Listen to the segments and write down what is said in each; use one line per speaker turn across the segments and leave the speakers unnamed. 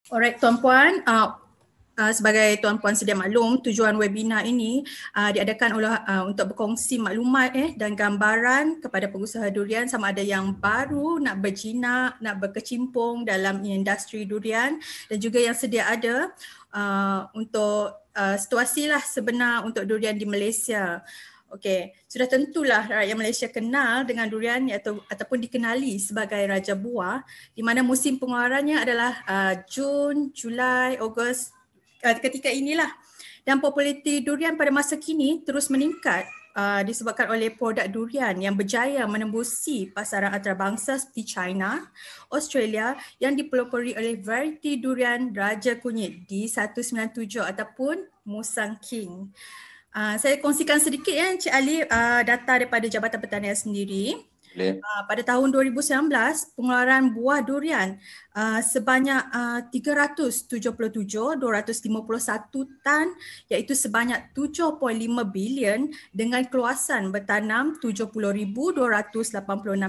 Alright, tuan-puan, sebagai tuan-puan sedia maklum, tujuan webinar ini diadakan oleh untuk berkongsi maklumat dan gambaran kepada pengusaha durian sama ada yang baru nak berjinak, nak berkecimpung dalam industri durian dan juga yang sedia ada untuk situasi lah sebenar untuk durian di Malaysia. Okey, sudah tentulah rakyat Malaysia kenal dengan durian ataupun dikenali sebagai raja buah, di mana musim pengeluarannya adalah Jun, Julai, Ogos, ketika inilah. Dan populariti durian pada masa kini terus meningkat disebabkan oleh produk durian yang berjaya menembusi pasaran antarabangsa seperti China, Australia yang dipelopori oleh varieti durian Raja Kunyit D197 ataupun Musang King. Saya kongsikan sedikit Encik Ali data daripada Jabatan Pertanian sendiri. Pada tahun 2019, pengeluaran buah durian sebanyak 377,251 tan iaitu sebanyak 7.5 bilion dengan keluasan bertanam 70,286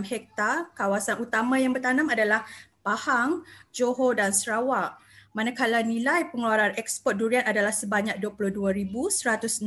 hektar. Kawasan utama yang bertanam adalah Pahang, Johor dan Sarawak. Manakala nilai pengeluaran ekspor durian adalah sebanyak 22,162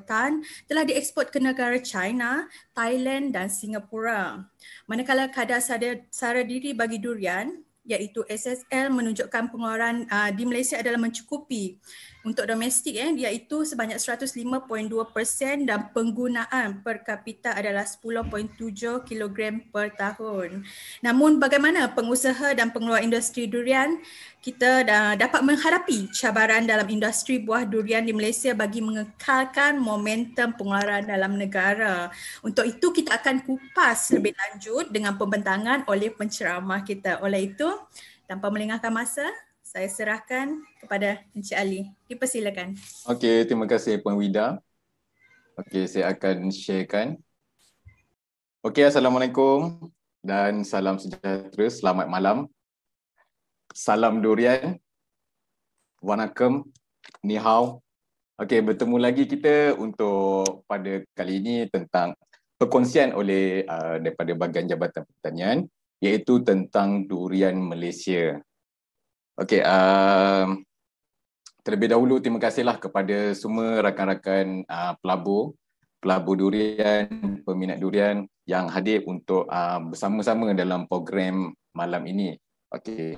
tan telah diekspor ke negara China, Thailand dan Singapura. Manakala kadar sara diri bagi durian iaitu SSL menunjukkan pengeluaran di Malaysia adalah mencukupi untuk domestik iaitu sebanyak 105.2% dan penggunaan per kapita adalah 10.7 kilogram per tahun. Namun bagaimana pengusaha dan pengeluar industri durian kita dapat menghadapi cabaran dalam industri buah durian di Malaysia bagi mengekalkan momentum pengeluaran dalam negara. Untuk itu kita akan kupas lebih lanjut dengan pembentangan oleh penceramah kita. Oleh itu, tanpa melengahkan masa, saya serahkan kepada Encik Ali. Dipersilakan.
Okey, terima kasih Puan Wida. Okey, saya akan sharekan. Okey, Assalamualaikum dan salam sejahtera. Selamat malam. Salam durian. Wanakem. Ni hao. Okey, bertemu lagi kita untuk pada kali ini tentang perkongsian oleh daripada Bahagian Jabatan Pertanian iaitu tentang durian Malaysia. Okey, terlebih dahulu terima kasihlah kepada semua rakan-rakan pelabur durian, peminat durian yang hadir untuk bersama-sama dalam program malam ini. Okey.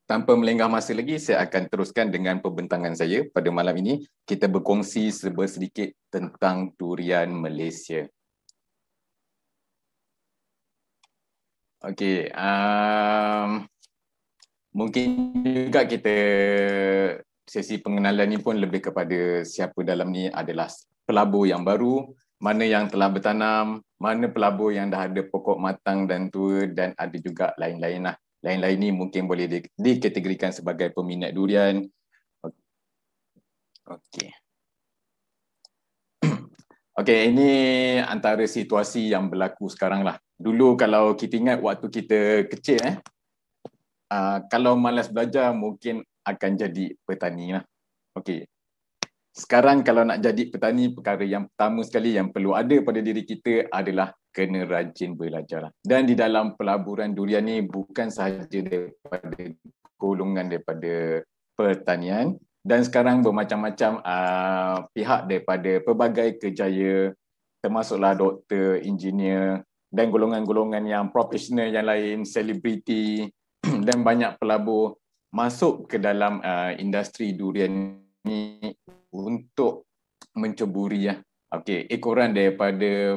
Tanpa melengah masa lagi, saya akan teruskan dengan pembentangan saya pada malam ini. Kita berkongsi sedikit tentang durian Malaysia. Okey, mungkin juga kita sesi pengenalan ni pun lebih kepada siapa dalam ni adalah pelabur yang baru, mana yang telah bertanam, mana pelabur yang dah ada pokok matang dan tua dan ada juga lain-lain lah. Lain-lain ni mungkin boleh dikategorikan sebagai peminat durian. Okey. Okey, ini antara situasi yang berlaku sekarang lah. Dulu kalau kita ingat waktu kita kecil kalau malas belajar mungkin akan jadi petani lah. Okey. Sekarang kalau nak jadi petani, perkara yang pertama sekali yang perlu ada pada diri kita adalah kena rajin belajar. Dan di dalam pelaburan durian ni bukan sahaja daripada golongan daripada pertanian dan sekarang bermacam-macam pihak daripada pelbagai kerjaya termasuklah doktor, engineer dan golongan-golongan yang profesional yang lain, selebriti dan banyak pelabur masuk ke dalam industri durian ni untuk menceburi ekoran daripada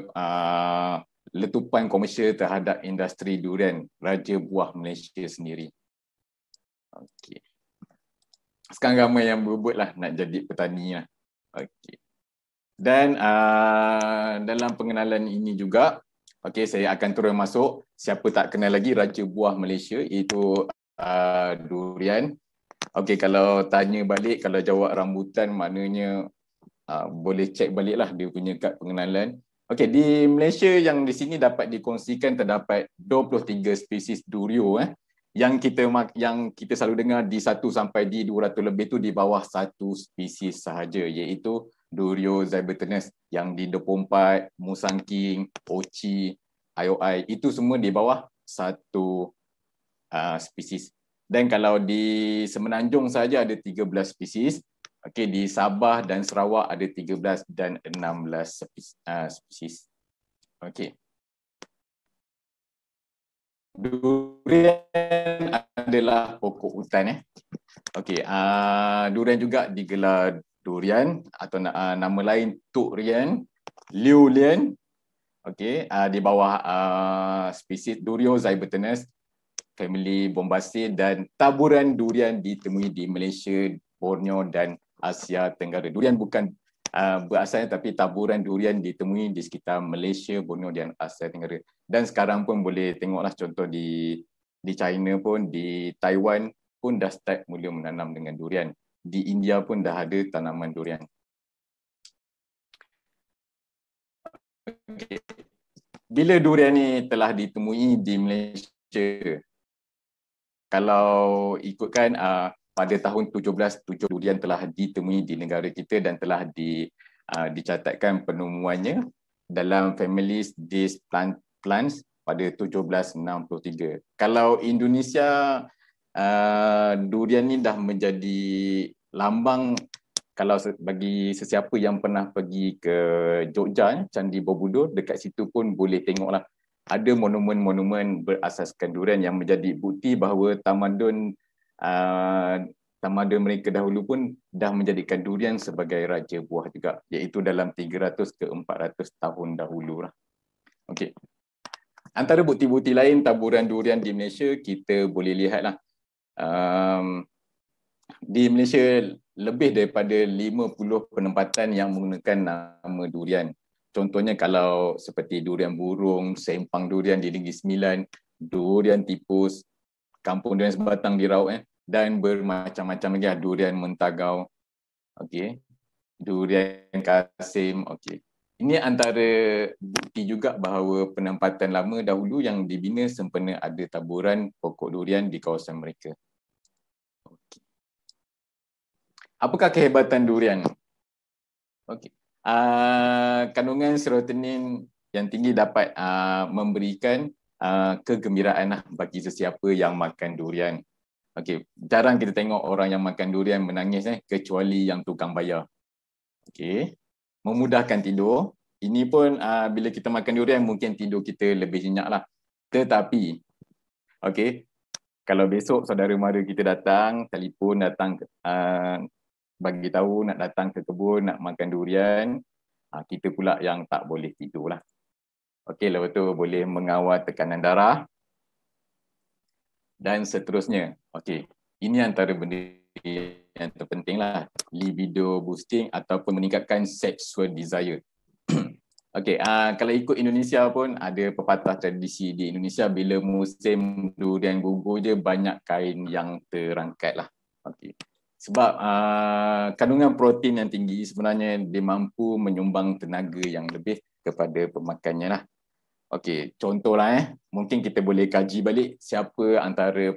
letupan komersial terhadap industri durian Raja Buah Malaysia sendiri. Okey. Sekarang ramai yang berebut lah nak jadi petani lah. Okey. Dan dalam pengenalan ini juga, saya akan terus masuk. Siapa tak kenal lagi Raja Buah Malaysia, iaitu durian. Okey, kalau tanya balik, kalau jawab rambutan maknanya boleh cek baliklah dia punya kad pengenalan. Okey, di Malaysia yang di sini dapat dikongsikan terdapat 23 spesies durio yang kita selalu dengar di 1 sampai di 200 lebih tu di bawah satu spesies sahaja iaitu Durio zybertinus yang di 24, Musang King, Ochi, IOI itu semua di bawah satu spesies. Dan kalau di Semenanjung saja ada 13 spesies. Okey, di Sabah dan Sarawak ada 13 dan 16 spesies. Okey. Durian adalah pokok hutan. Okey, durian juga digelar durian atau nama lain Tuk Rian, Liu Lian. Okey, di bawah spesies Durio zybertinus, famili Bombaceae, dan taburan durian ditemui di Malaysia, Borneo dan Asia Tenggara. Durian bukan berasalnya, tapi taburan durian ditemui di sekitar Malaysia, Borneo dan Asia Tenggara. Dan sekarang pun boleh tengoklah contoh di China pun, di Taiwan pun dah start mula menanam dengan durian. Di India pun dah ada tanaman durian. Okay. Bila durian ni telah ditemui di Malaysia? Kalau ikutkan pada tahun 1770 durian telah ditemui di negara kita dan telah dicatatkan penemuannya dalam Families des Plants pada 1763. Kalau Indonesia, durian ni dah menjadi lambang. Kalau bagi sesiapa yang pernah pergi ke Jogja, Candi Borobudur, dekat situ pun boleh tengoklah ada monumen-monumen berasaskan durian yang menjadi bukti bahawa tamadun mereka dahulu pun dah menjadikan durian sebagai raja buah juga, iaitu dalam 300 ke 400 tahun dahulu lah. Okey. Antara bukti-bukti lain taburan durian di Malaysia, kita boleh lihatlah. Di Malaysia lebih daripada 50 penempatan yang menggunakan nama durian. Contohnya kalau seperti durian burung, sempang durian di Negeri Sembilan, durian tipus, kampung durian sebatang di Rauk, dan bermacam-macam lagi, durian mentagau, okey, durian kasim, okey. Ini antara bukti juga bahawa penempatan lama dahulu yang dibina sempena ada taburan pokok durian di kawasan mereka. Okay. Apakah kehebatan durian? Okey. Kandungan serotonin yang tinggi dapat memberikan kegembiraan bagi sesiapa yang makan durian. Okey, jarang kita tengok orang yang makan durian menangis kecuali yang tukang bayar. Okey, memudahkan tidur. Ini pun bila kita makan durian mungkin tidur kita lebih nyenyak lah. Tetapi, okey, kalau besok saudara mara kita datang, telefon datang bagi tahu nak datang ke kebun nak makan durian, kita pula yang tak boleh tidur lah. Okey, lepas tu boleh mengawal tekanan darah dan seterusnya. Okey, ini antara benda yang terpenting lah, libido boosting ataupun meningkatkan sexual desire. Okey, kalau ikut Indonesia pun ada pepatah tradisi di Indonesia, bila musim durian gugur je banyak kain yang terangkat lah. Okey. Sebab kandungan protein yang tinggi sebenarnya dia mampu menyumbang tenaga yang lebih kepada pemakannya lah. Okey, contohlah mungkin kita boleh kaji balik siapa antara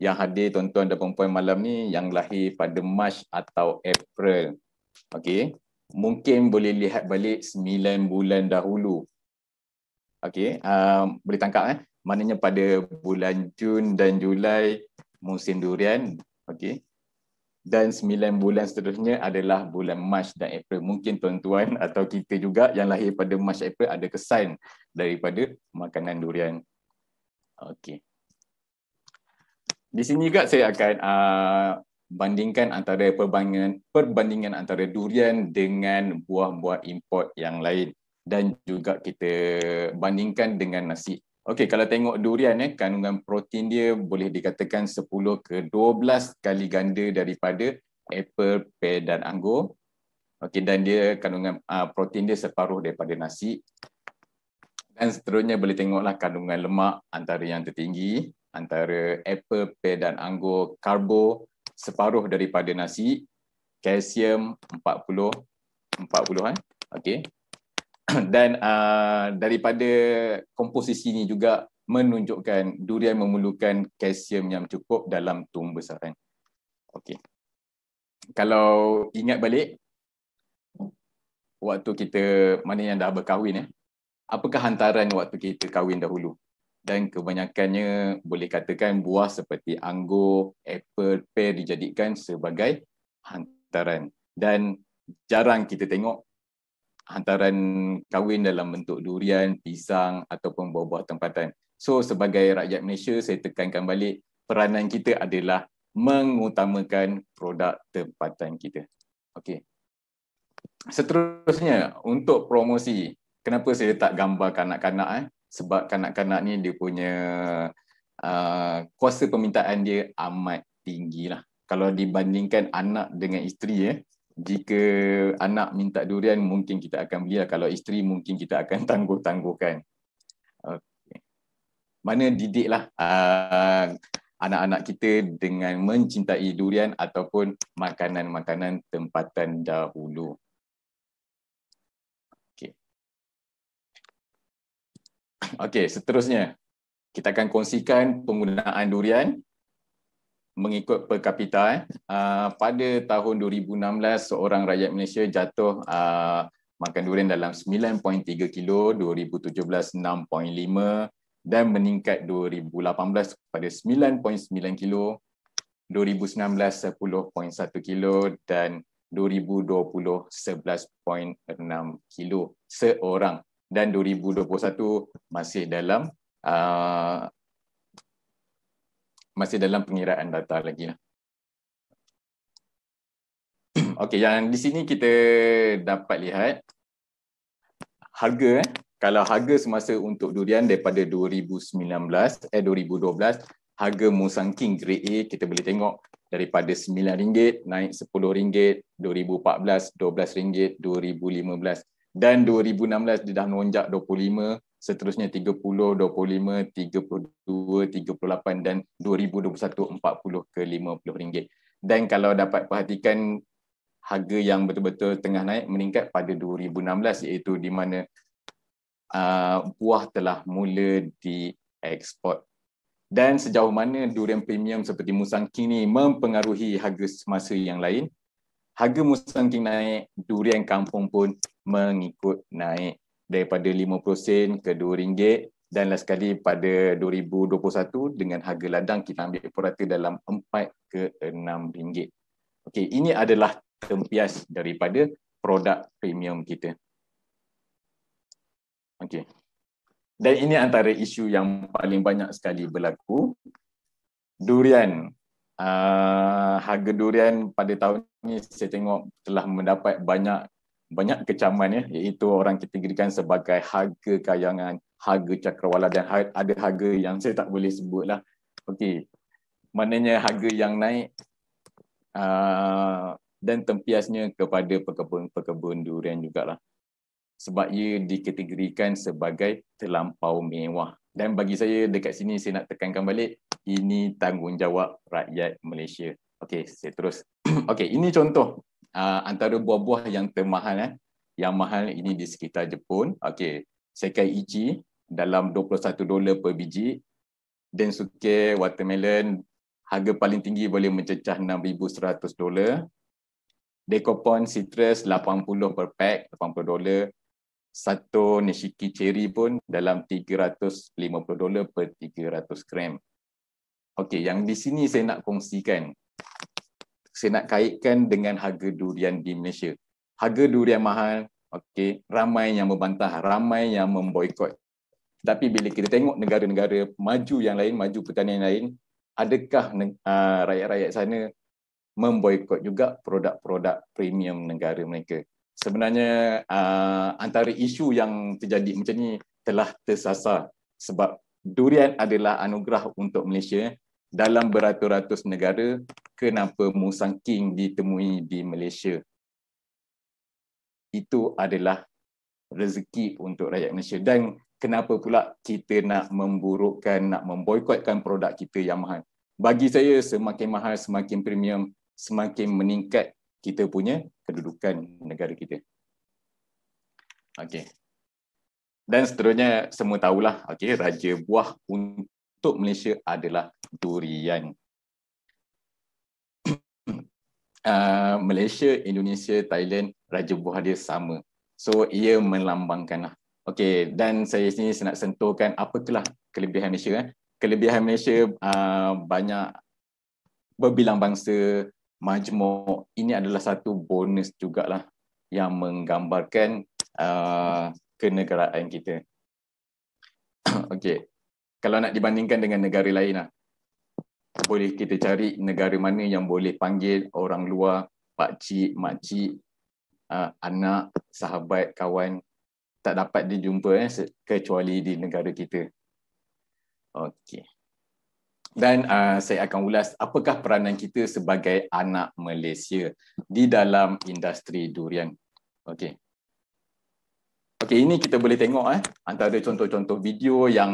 yang hadir tuan-tuan dan puan-puan malam ni yang lahir pada Mac atau April. Okey, mungkin boleh lihat balik 9 bulan dahulu. Okey, boleh tangkap maknanya pada bulan Jun dan Julai musim durian. Okey. Dan 9 bulan seterusnya adalah bulan Mac dan April. Mungkin tuan-tuan atau kita juga yang lahir pada Mac April ada kesan daripada makanan durian. Okey. Di sini juga saya akan bandingkan antara perbandingan antara durian dengan buah-buah import yang lain dan juga kita bandingkan dengan nasi. Okey, kalau tengok durian kandungan protein dia boleh dikatakan 10 ke 12 kali ganda daripada apple, pear dan anggur. Okey, dan dia kandungan protein dia separuh daripada nasi. Dan seterusnya boleh tengoklah kandungan lemak antara yang tertinggi, antara apple, pear dan anggur, karbo separuh daripada nasi, kalsium 40. Okey. Dan daripada komposisi ini juga menunjukkan durian memerlukan kalsium yang cukup dalam tumbuh besaran. Okey. Kalau ingat balik waktu kita mana yang dah berkahwin apakah hantaran waktu kita kahwin dahulu? dan kebanyakannya boleh katakan buah seperti anggur, apple, pear dijadikan sebagai hantaran. Dan jarang kita tengok hantaran kahwin dalam bentuk durian, pisang ataupun buah-buah tempatan. So sebagai rakyat Malaysia, saya tekankan balik, peranan kita adalah mengutamakan produk tempatan kita. Okey. Seterusnya, untuk promosi, kenapa saya tak gambar kanak-kanak? Sebab kanak-kanak ni dia punya kuasa permintaan dia amat tinggi lah. Kalau dibandingkan anak dengan isteri, jika anak minta durian mungkin kita akan beli lah. Kalau isteri mungkin kita akan tangguh-tangguhkan. Okay. Mana didiklah anak-anak kita dengan mencintai durian ataupun makanan-makanan tempatan dahulu. Okey, seterusnya kita akan kongsikan penggunaan durian mengikut per kapita. Pada tahun 2016, seorang rakyat Malaysia jatuh makan durian dalam 9.3 kilo, 2017 6.5 dan meningkat 2018 pada 9.9 kilo, 2019 10.1 kilo dan 2020 11.6 kilo seorang. Dan 2021 masih dalam pengiraan data lagi lah. Okey, yang di sini kita dapat lihat harga. Kalau harga semasa untuk durian daripada 2012, harga Musang King Grade A kita boleh tengok daripada RM9 naik RM10, 2014 RM12, 2015 dan 2016 dia dah melonjak 25, seterusnya 30, 25, 32, 38 dan 2021 40 ke RM50. Dan kalau dapat perhatikan harga yang betul-betul tengah naik meningkat pada 2016 iaitu di mana buah telah mula dieksport. Dan sejauh mana durian premium seperti Musang King ni mempengaruhi harga semasa yang lain. Harga Musang King naik, durian kampung pun mengikut naik daripada 50 sen ke RM2 dan last kali pada 2021 dengan harga ladang kita ambil purata dalam RM4 ke RM6. Okey, ini adalah tempias daripada produk premium kita. Okey. Dan ini antara isu yang paling banyak sekali berlaku. Durian. Harga durian pada tahun ini saya tengok telah mendapat banyak kecaman iaitu orang kategorikan sebagai harga kayangan, harga cakrawala dan ada harga yang saya tak boleh sebutlah. Okey. Maknanya harga yang naik dan tempiasnya kepada pekebun durian jugalah. Sebab ia dikategorikan sebagai terlampau mewah. Dan bagi saya dekat sini saya nak tekankan balik, ini tanggungjawab rakyat Malaysia. Okey, saya terus. Okey, ini contoh antara buah-buah yang termahal. Yang mahal ini di sekitar Jepun. Okey, Sekai Ichi dalam $21 per biji. Densuke watermelon harga paling tinggi boleh mencecah $6,100. Decopon citrus 80 per pack, $80. Satu Nishiki cherry pun dalam $350 per 300 gram. Okey, yang di sini saya nak kongsikan. Saya nak kaitkan dengan harga durian di Malaysia. Harga durian mahal, okey, ramai yang membantah, ramai yang memboikot. Tapi bila kita tengok negara-negara maju yang lain, maju pertanian yang lain, adakah rakyat-rakyat sana memboikot juga produk-produk premium negara mereka? Sebenarnya antara isu yang terjadi macam ni telah tersasar sebab durian adalah anugerah untuk Malaysia. Dalam beratus-ratus negara, kenapa Musang King ditemui di Malaysia? Itu adalah rezeki untuk rakyat Malaysia. Dan kenapa pula kita nak memburukkan, nak memboikotkan produk kita yang mahal? Bagi saya semakin mahal, semakin premium, semakin meningkat kita punya kedudukan negara kita. Okey. Dan seterusnya semua tahulah, okey, raja buah untuk Malaysia adalah durian. Malaysia, Indonesia, Thailand, raja buah dia sama. So ia melambangkanlah. Okey, dan saya sini nak sentuhkan apakah kelebihan Malaysia. Kelebihan Malaysia banyak berbilang bangsa, majmuk. Ini adalah satu bonus jugalah yang menggambarkan kenegaraan kita. Okey. Kalau nak dibandingkan dengan negara lain lah, boleh kita cari negara mana yang boleh panggil orang luar pakcik, makcik, anak, sahabat, kawan. Tak dapat dijumpa kecuali di negara kita. Okey. Dan saya akan ulas apakah peranan kita sebagai anak Malaysia di dalam industri durian. Okey. Okey, ini kita boleh tengok antara contoh-contoh video yang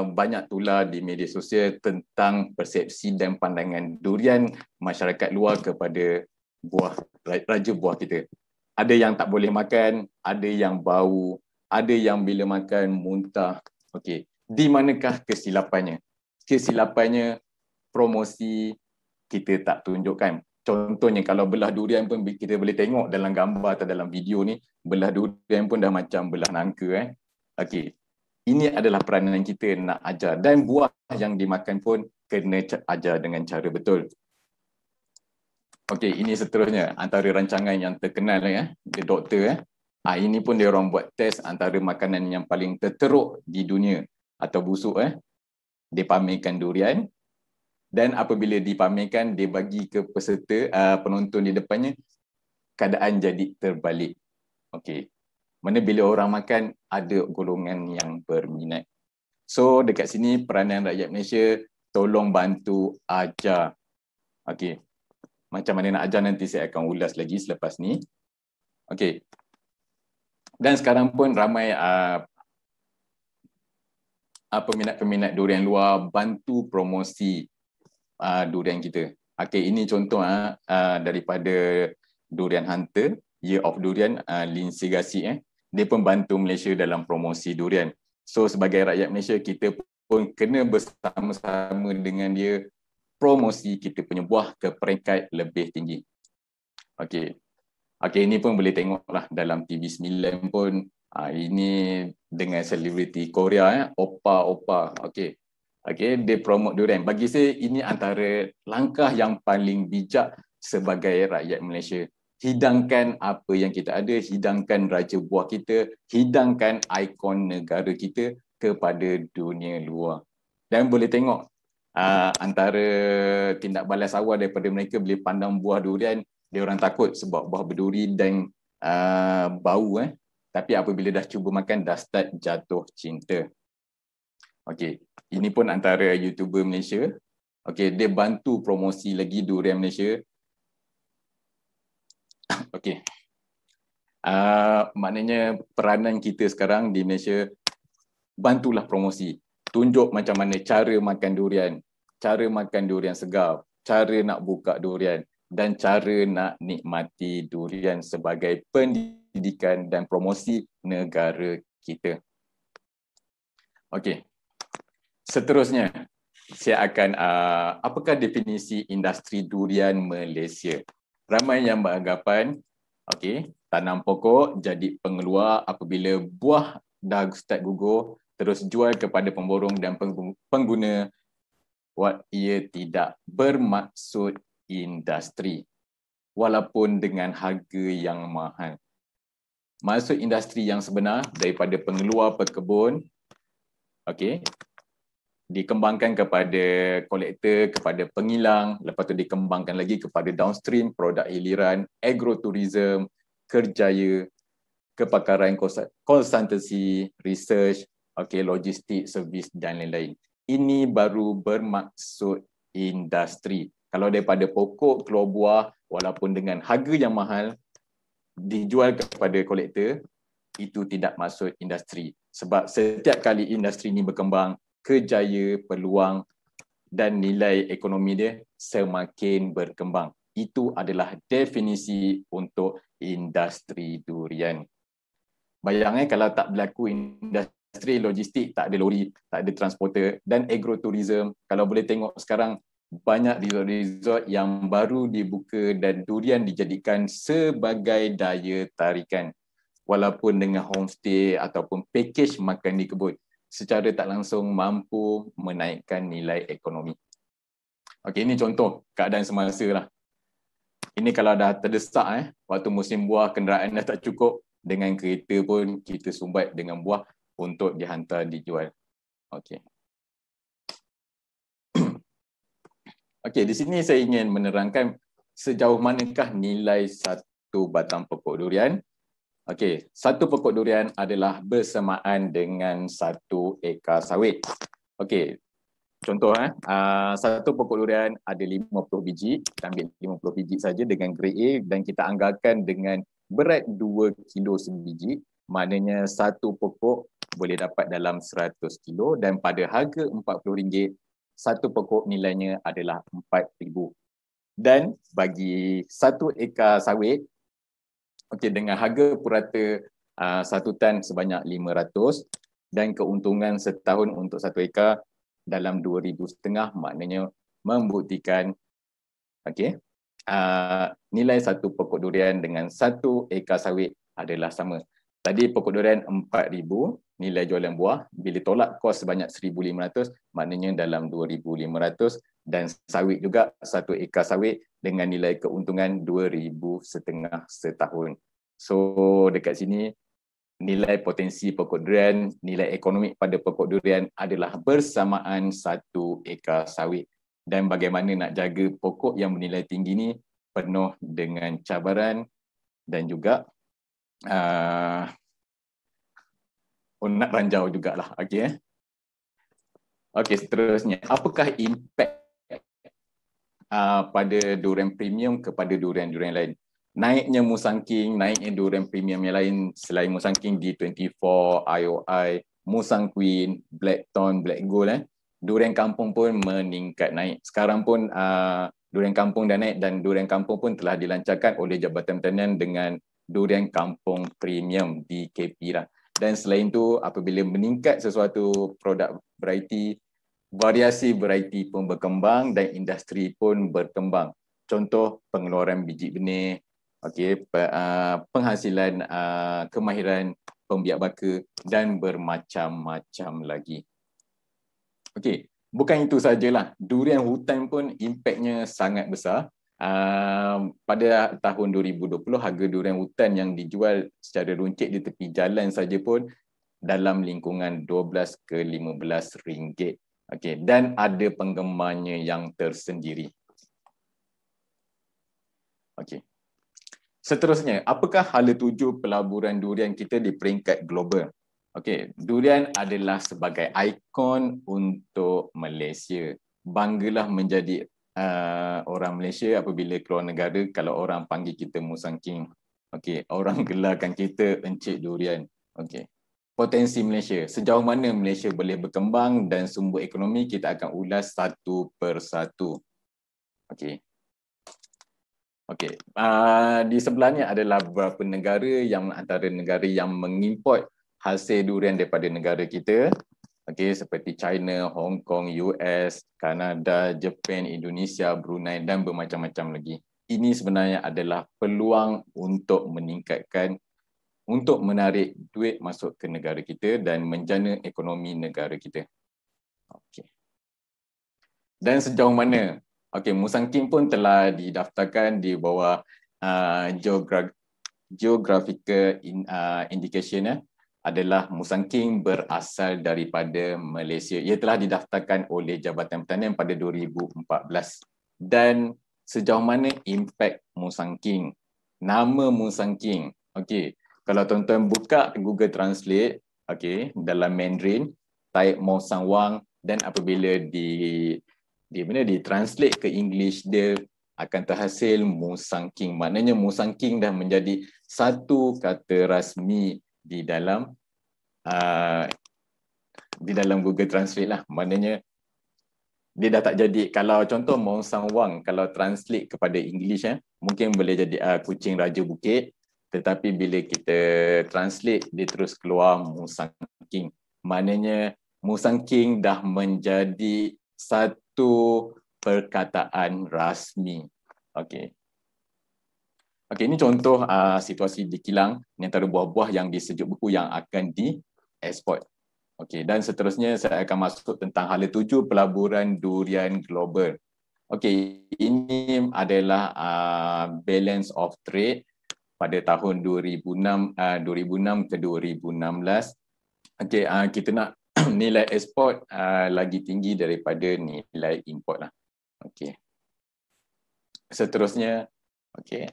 banyak tular di media sosial tentang persepsi dan pandangan durian masyarakat luar kepada buah raja buah kita. Ada yang tak boleh makan, ada yang bau, ada yang bila makan muntah. Okey, di manakah kesilapannya? Kesilapannya promosi kita tak tunjukkan. Contohnya kalau belah durian pun kita boleh tengok dalam gambar atau dalam video ni, belah durian pun dah macam belah nangka. Okey. Ini adalah peranan kita nak ajar, dan buah yang dimakan pun kena ajar dengan cara betul. Okey, ini seterusnya antara rancangan yang terkenal The Doctor. Ini pun dia orang buat test antara makanan yang paling terteruk di dunia atau busuk. Dia pamerkan durian, dan apabila dipamerkan, dia bagi ke peserta penonton di depannya, keadaan jadi terbalik. Okey. Mana bila orang makan, ada golongan yang berminat. So dekat sini peranan rakyat Malaysia, tolong bantu ajar. Okey. Macam mana nak ajar nanti saya akan ulas lagi selepas ni. Okey. Dan sekarang pun ramai peminat-peminat durian luar bantu promosi durian kita. Okey, ini contoh daripada Durian Hunter, Year of Durian, Lindsay Gassi. Dia pun bantu Malaysia dalam promosi durian. So sebagai rakyat Malaysia, kita pun kena bersama-sama dengan dia promosi kita punya buah ke peringkat lebih tinggi. Okey. Okey, ini pun boleh tengoklah dalam TV9 pun. Ini dengan selebriti Korea, Oppa. Okey. Okey, dia promote durian. Bagi saya ini antara langkah yang paling bijak sebagai rakyat Malaysia. Hidangkan apa yang kita ada, hidangkan raja buah kita, hidangkan ikon negara kita kepada dunia luar. Dan boleh tengok antara tindak balas awal daripada mereka bila pandang buah durian, dia orang takut sebab buah berduri dan bau. Tapi apabila dah cuba makan, dah start jatuh cinta. Okey, ini pun antara YouTuber Malaysia. Okey, dia bantu promosi lagi durian Malaysia. Okey. Maknanya peranan kita sekarang di Malaysia, bantulah promosi. Tunjuk macam mana cara makan durian segar, cara nak buka durian, dan cara nak nikmati durian sebagai pendidikan dan promosi negara kita. Okey. Seterusnya, saya akan apakah definisi industri durian Malaysia? Ramai yang beranggapan, okey, tanam pokok jadi pengeluar apabila buah dah start gugur, terus jual kepada pemborong dan pengguna. Ia tidak bermaksud industri, walaupun dengan harga yang mahal. Maksud industri yang sebenar daripada pengeluar pekebun, okey, dikembangkan kepada kolektor, kepada pengilang, lepas tu dikembangkan lagi kepada downstream, produk hiliran, agrotourism, kerjaya, kepakaran konsultansi, research, logistik, servis dan lain-lain. Ini baru bermaksud industri. Kalau daripada pokok keluar buah, walaupun dengan harga yang mahal, dijual kepada kolektor, itu tidak masuk industri. Sebab setiap kali industri ini berkembang, kerjaya, peluang dan nilai ekonomi dia semakin berkembang. Itu adalah definisi untuk industri durian. Bayangkan kalau tak berlaku industri logistik, tak ada lori, tak ada transporter, dan agrotourism, kalau boleh tengok sekarang banyak resort-resort yang baru dibuka dan durian dijadikan sebagai daya tarikan. Walaupun dengan homestay ataupun package makan di kebun, secara tak langsung mampu menaikkan nilai ekonomi. Okey, ini contoh keadaan semasa lah. Ini kalau dah terdesak, waktu musim buah kenderaan dah tak cukup, dengan kereta pun kita sumbat dengan buah untuk dihantar dijual. Okey. Okey, di sini saya ingin menerangkan sejauh manakah nilai satu batang pokok durian. Okey, satu pokok durian adalah bersamaan dengan satu ekar sawit. Okey, contoh satu pokok durian ada 50 biji, kita ambil 50 biji saja dengan grade A dan kita anggarkan dengan berat 2 kilo sebiji, maknanya satu pokok boleh dapat dalam 100 kilo dan pada harga RM40, satu pokok nilainya adalah RM4,000. Dan bagi satu ekar sawit, okey, dengan harga purata satu tan sebanyak 500 dan keuntungan setahun untuk satu ekar dalam 2,500, maknanya membuktikan okey, nilai satu pokok durian dengan satu ekar sawit adalah sama. Tadi pokok durian 4,000 nilai jualan buah, bila tolak kos sebanyak 1,500, maknanya dalam 2,500, dan sawit juga satu ekar sawit dengan nilai keuntungan 2,500 setahun. So dekat sini nilai potensi pokok durian, nilai ekonomi pada pokok durian adalah bersamaan satu ekar sawit. Dan bagaimana nak jaga pokok yang bernilai tinggi ni penuh dengan cabaran dan juga nak ranjau jugalah. Okey. Okey, seterusnya, apakah impak pada durian premium kepada durian-durian lain? Naiknya Musang King, naiknya durian premium yang lain selain Musang King, D24, IOI, Musang Queen, Blackthorn, Black Gold, durian kampung pun meningkat naik. Sekarang pun durian kampung dah naik dan durian kampung pun telah dilancarkan oleh Jabatan Pertanian dengan durian kampung premium DKP lah. Dan selain itu, apabila meningkat sesuatu produk variety, variasi variety pun berkembang dan industri pun berkembang. Contoh pengeluaran biji benih, okey, penghasilan, kemahiran pembiak baka dan bermacam-macam lagi. Okey, bukan itu sajalah. Durian hutan pun impaknya sangat besar. Pada tahun 2020, harga durian hutan yang dijual secara runcit di tepi jalan saja pun dalam lingkungan 12 ke 15 ringgit. Okey, dan ada penggemarnya yang tersendiri. Okey. Seterusnya, apakah hala tuju pelaburan durian kita di peringkat global? Okey, durian adalah sebagai ikon untuk Malaysia. Banggalah menjadi orang Malaysia apabila keluar negara kalau orang panggil kita Musang King. Okey, orang gelarkan kita Encik Durian. Okey. Potensi Malaysia, sejauh mana Malaysia boleh berkembang dan sumber ekonomi kita akan ulas satu persatu. Okey. Okey, di sebelahnya adalah beberapa negara yang antara negara yang mengimport hasil durian daripada negara kita. Okey, seperti China, Hong Kong, US, Kanada, Jepun, Indonesia, Brunei dan bermacam-macam lagi. Ini sebenarnya adalah peluang untuk meningkatkan, untuk menarik duit masuk ke negara kita dan menjana ekonomi negara kita. Okey. Dan sejauh mana? Okey, Musang King pun telah didaftarkan di bawah geographical indication adalah Musang King berasal daripada Malaysia. Ia telah didaftarkan oleh Jabatan Pertanian pada 2014. Dan sejauh mana impak Musang King? Nama Musang King. Okey, kalau tuan-tuan buka Google Translate, okey, dalam Mandarin, type Musang Wang dan apabila ditranslate ke English, dia akan terhasil Musang King. Maknanya Musang King dah menjadi satu kata rasmi di dalam Google Translate lah. Maknanya dia dah tak jadi, kalau contoh Musang Wang, kalau translate kepada English mungkin boleh jadi kucing raja bukit, tetapi bila kita translate dia terus keluar Musang King. Maknanya Musang King dah menjadi satu perkataan rasmi. Okey. Okey, ini contoh situasi di kilang, ini antara buah-buah yang di sejuk beku yang akan dieksport. Okey, dan seterusnya saya akan masuk tentang hala 7 pelaburan durian global. Okey, ini adalah balance of trade pada tahun 2006 ke 2016. Okey, kita nak nilai ekspor lagi tinggi daripada nilai import lah. Okey. Seterusnya, okey.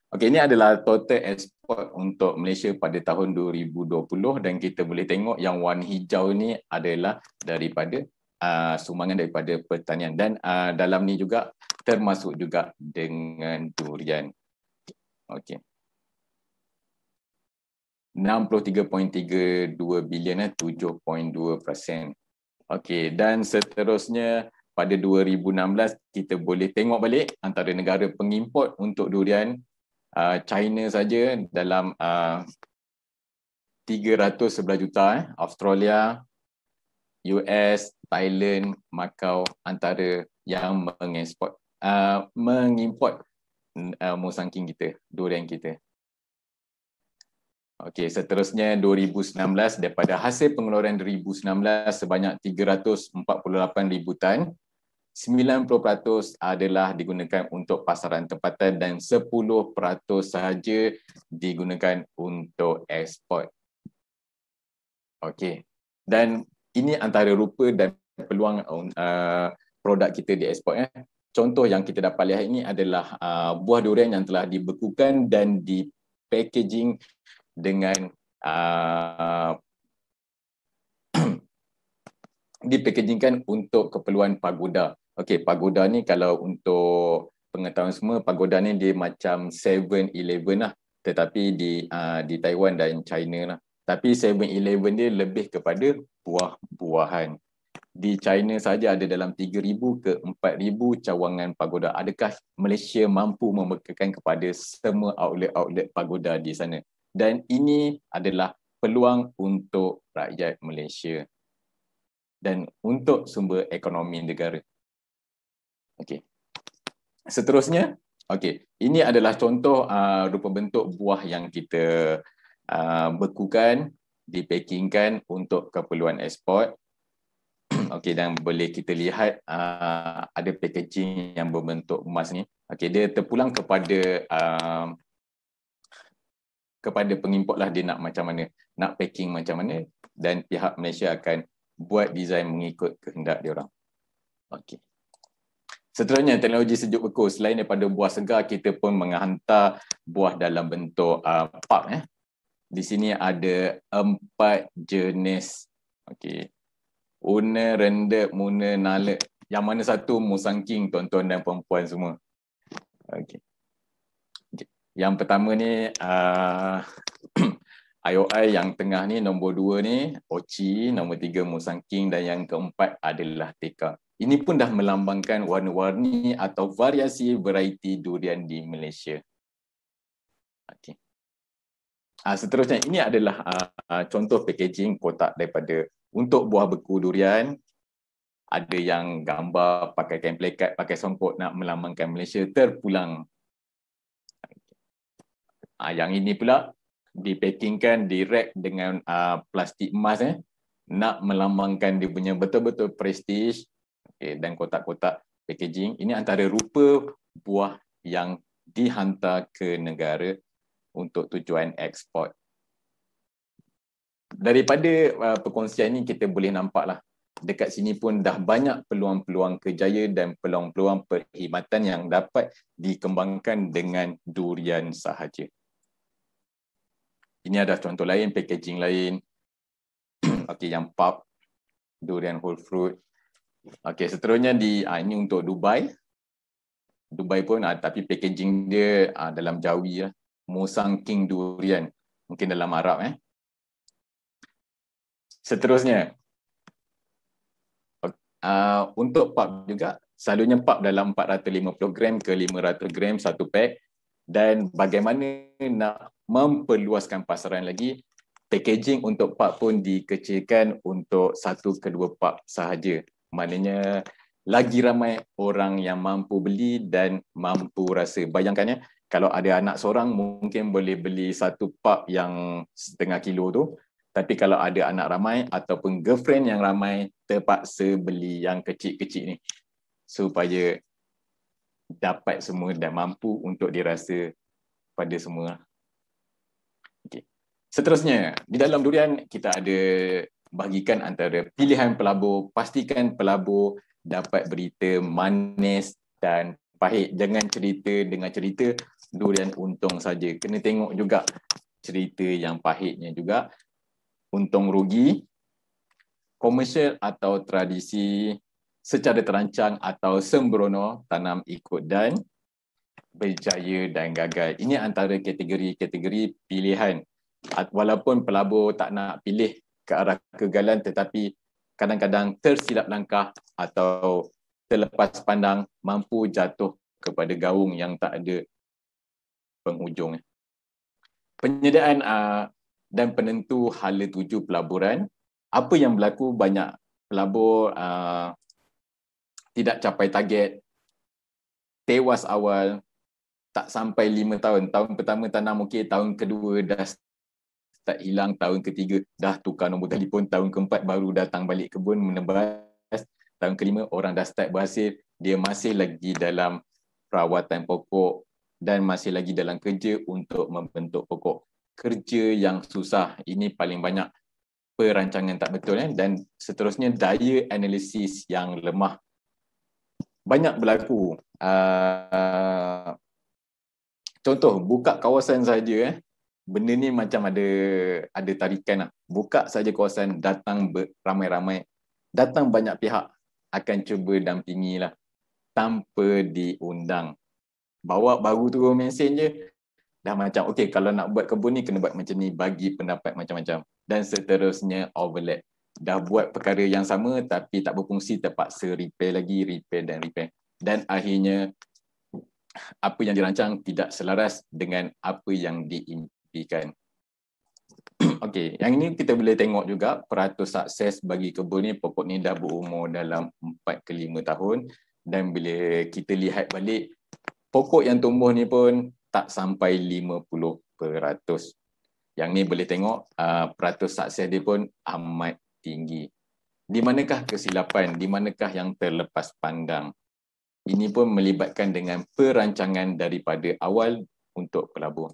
Okey, ini adalah total ekspor untuk Malaysia pada tahun 2020 dan kita boleh tengok yang warna hijau ni adalah daripada sumbangan daripada pertanian dan dalam ni juga termasuk juga dengan durian. Okey. 63.32 bilion 7.2%. Okey, dan seterusnya pada 2016 kita boleh tengok balik antara negara pengimport untuk durian. China saja dalam 311 juta, Australia, US, Thailand, Macau antara yang mengimport musangking kita, durian kita. Okey, seterusnya 2019 daripada hasil pengeluaran 2019 sebanyak 348,000 tan. 90% adalah digunakan untuk pasaran tempatan dan 10% sahaja digunakan untuk ekspor. Okey. Dan ini antara rupa dan peluang produk kita diekspor. Contoh yang kita dapat lihat ini adalah buah durian yang telah dibekukan dan dipackaging dengan dipackagingkan untuk keperluan pagoda. Okey, pagoda ni kalau untuk pengetahuan semua, pagoda ni dia macam 7-Eleven lah, tetapi di Taiwan dan China lah. Tapi 7-Eleven dia lebih kepada buah-buahan. Di China saja ada dalam 3,000 ke 4,000 cawangan pagoda. Adakah Malaysia mampu membekalkan kepada semua outlet-outlet pagoda di sana? Dan ini adalah peluang untuk rakyat Malaysia dan untuk sumber ekonomi negara. Okey. Seterusnya, okey, ini adalah contoh rupa bentuk buah yang kita bekukan, dipackingkan untuk keperluan ekspor. Okey, dan boleh kita lihat ada packaging yang berbentuk emas ni. Okey, dia terpulang kepada pengimport lah, dia nak macam mana, nak packing macam mana, dan pihak Malaysia akan buat design mengikut kehendak dia orang. Okey. Seterusnya, teknologi sejuk beku. Selain daripada buah segar, kita pun menghantar buah dalam bentuk pulp. Di sini ada 4 jenis. Okey. Una, rendep, muna, nalek. Yang mana satu musangking, tuan-tuan dan puan-puan semua. Okey. Yang pertama ni IOI, yang tengah ni nombor 2 ni Oci, nombor 3 musangking dan yang keempat adalah Teka. Ini pun dah melambangkan warna-warni atau variasi variety durian di Malaysia. Okey. Seterusnya, ini adalah contoh packaging kotak daripada untuk buah beku durian. Ada yang gambar pakai kain plekat, pakai songkok nak melambangkan Malaysia, terpulang. Yang ini pula dipackingkan, di-wrap dengan plastik emas nak melambangkan dia punya betul-betul prestige. Okay, dan kotak-kotak packaging. Ini antara rupa buah yang dihantar ke negara untuk tujuan ekspor. Daripada perkongsian ini kita boleh nampaklah dekat sini pun dah banyak peluang-peluang kerjaya dan peluang-peluang perkhidmatan yang dapat dikembangkan dengan durian sahaja. Ini ada contoh lain, packaging lain. Okey, yang pulp, durian whole fruit. Okey, seterusnya ini untuk Dubai. Dubai pun tapi packaging dia dalam Jawi lah. Musangking durian. Mungkin dalam Arab Seterusnya. Untuk pulp juga, selalunya pulp dalam 450 gram ke 500 gram satu pack. Dan bagaimana nak memperluaskan pasaran lagi, packaging untuk pulp pun dikecilkan untuk 1 ke 2 pulp sahaja. Maknanya lagi ramai orang yang mampu beli dan mampu rasa. Bayangkannya, kalau ada anak seorang mungkin boleh beli 1 pulp yang setengah kilo tu, Tapi kalau ada anak ramai ataupun girlfriend yang ramai, terpaksa beli yang kecil-kecil ni supaya dapat semua dan mampu untuk dirasa pada semua. Okay. Seterusnya, di dalam durian kita ada bahagikan antara pilihan pelabur. Pastikan pelabur dapat berita manis dan pahit. Jangan cerita dengan cerita durian untung saja. Kena tengok juga cerita yang pahitnya juga. Untung rugi, komersial atau tradisi, secara terancang atau sembrono, tanam ikut dan berjaya dan gagal. Ini antara kategori-kategori pilihan. Walaupun pelabur tak nak pilih ke arah kegagalan, tetapi kadang-kadang tersilap langkah atau terlepas pandang, mampu jatuh kepada gaung yang tak ada penghujung. Penyediaan dan penentu hala tuju pelaburan. Apa yang berlaku, banyak pelabur tidak capai target, tewas awal, tak sampai 5 tahun. Tahun pertama tanam okey, tahun kedua dah start hilang, tahun ketiga dah tukar nombor telefon, tahun keempat baru datang balik kebun menebas, tahun kelima orang dah start berhasil, dia masih lagi dalam perawatan pokok dan masih lagi dalam kerja untuk membentuk pokok. Kerja yang susah, ini paling banyak. Perancangan tak betul dan seterusnya daya analisis yang lemah. Banyak berlaku. Contoh, buka kawasan saja, benda ni macam ada tarikan lah. Buka saja kawasan, datang ramai-ramai, datang banyak pihak, akan cuba dampingi lah tanpa diundang. Bawa baru turun mesin je, dah macam okey, kalau nak buat kebun ni kena buat macam ni, bagi pendapat macam-macam dan seterusnya overlap. Dah buat perkara yang sama tapi tak berfungsi, terpaksa repair lagi, repair dan akhirnya apa yang dirancang tidak selaras dengan apa yang diimpikan. Okey, yang ini kita boleh tengok juga peratus sukses bagi kebun ni. Pokok ni dah berumur dalam 4 ke 5 tahun dan bila kita lihat balik, pokok yang tumbuh ni pun tak sampai 50%. Yang ni boleh tengok peratus sukses dia pun amat tinggi. Di manakah kesilapan? Di manakah yang terlepas pandang? Ini pun melibatkan dengan perancangan daripada awal untuk pelabur.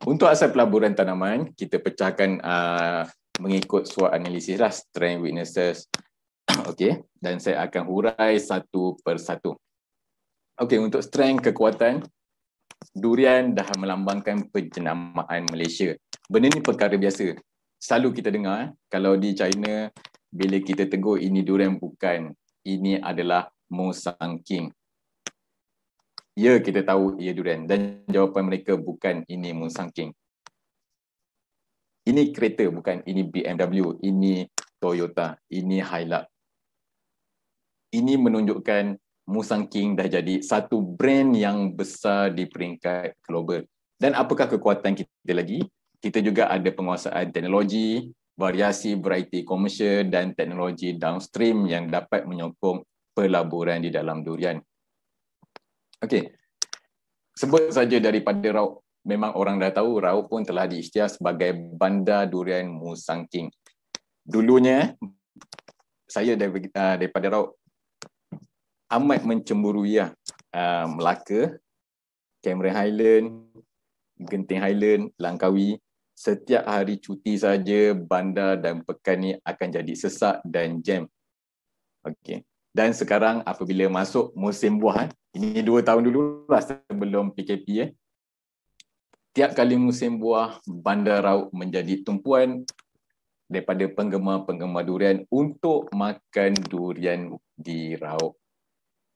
Untuk asal pelaburan tanaman, kita pecahkan mengikut SWOT analisis lah, strength, weaknesses. Okey, dan saya akan hurai satu persatu. Okey, untuk strength, kekuatan, durian dah melambangkan penjenamaan Malaysia. Benda ni perkara biasa. Selalu kita dengar, kalau di China, bila kita tegur ini durian bukan, ini adalah Musang King. Ya, kita tahu ia durian. Dan jawapan mereka bukan ini Musang King. Ini kereta, bukan ini BMW, ini Toyota, ini Hilux. Ini menunjukkan Musang King dah jadi satu brand yang besar di peringkat global. Dan apakah kekuatan kita lagi? Kita juga ada penguasaan teknologi, variasi variety komersial dan teknologi downstream yang dapat menyokong pelaburan di dalam durian. Okey. Sebut saja daripada Raub. Memang orang dah tahu Raub pun telah diisytiar sebagai bandar durian Musang King. Dulunya saya daripada Raub amat mencemburui Melaka, Cameron Highland, Genting Highland, Langkawi. Setiap hari cuti saja bandar dan pekan ni akan jadi sesak dan jam. Okey. Dan sekarang apabila masuk musim buah, ini 2 tahun dulu lah sebelum PKP, tiap kali musim buah, bandar Raub menjadi tumpuan daripada penggemar-penggemar durian untuk makan durian di Raub.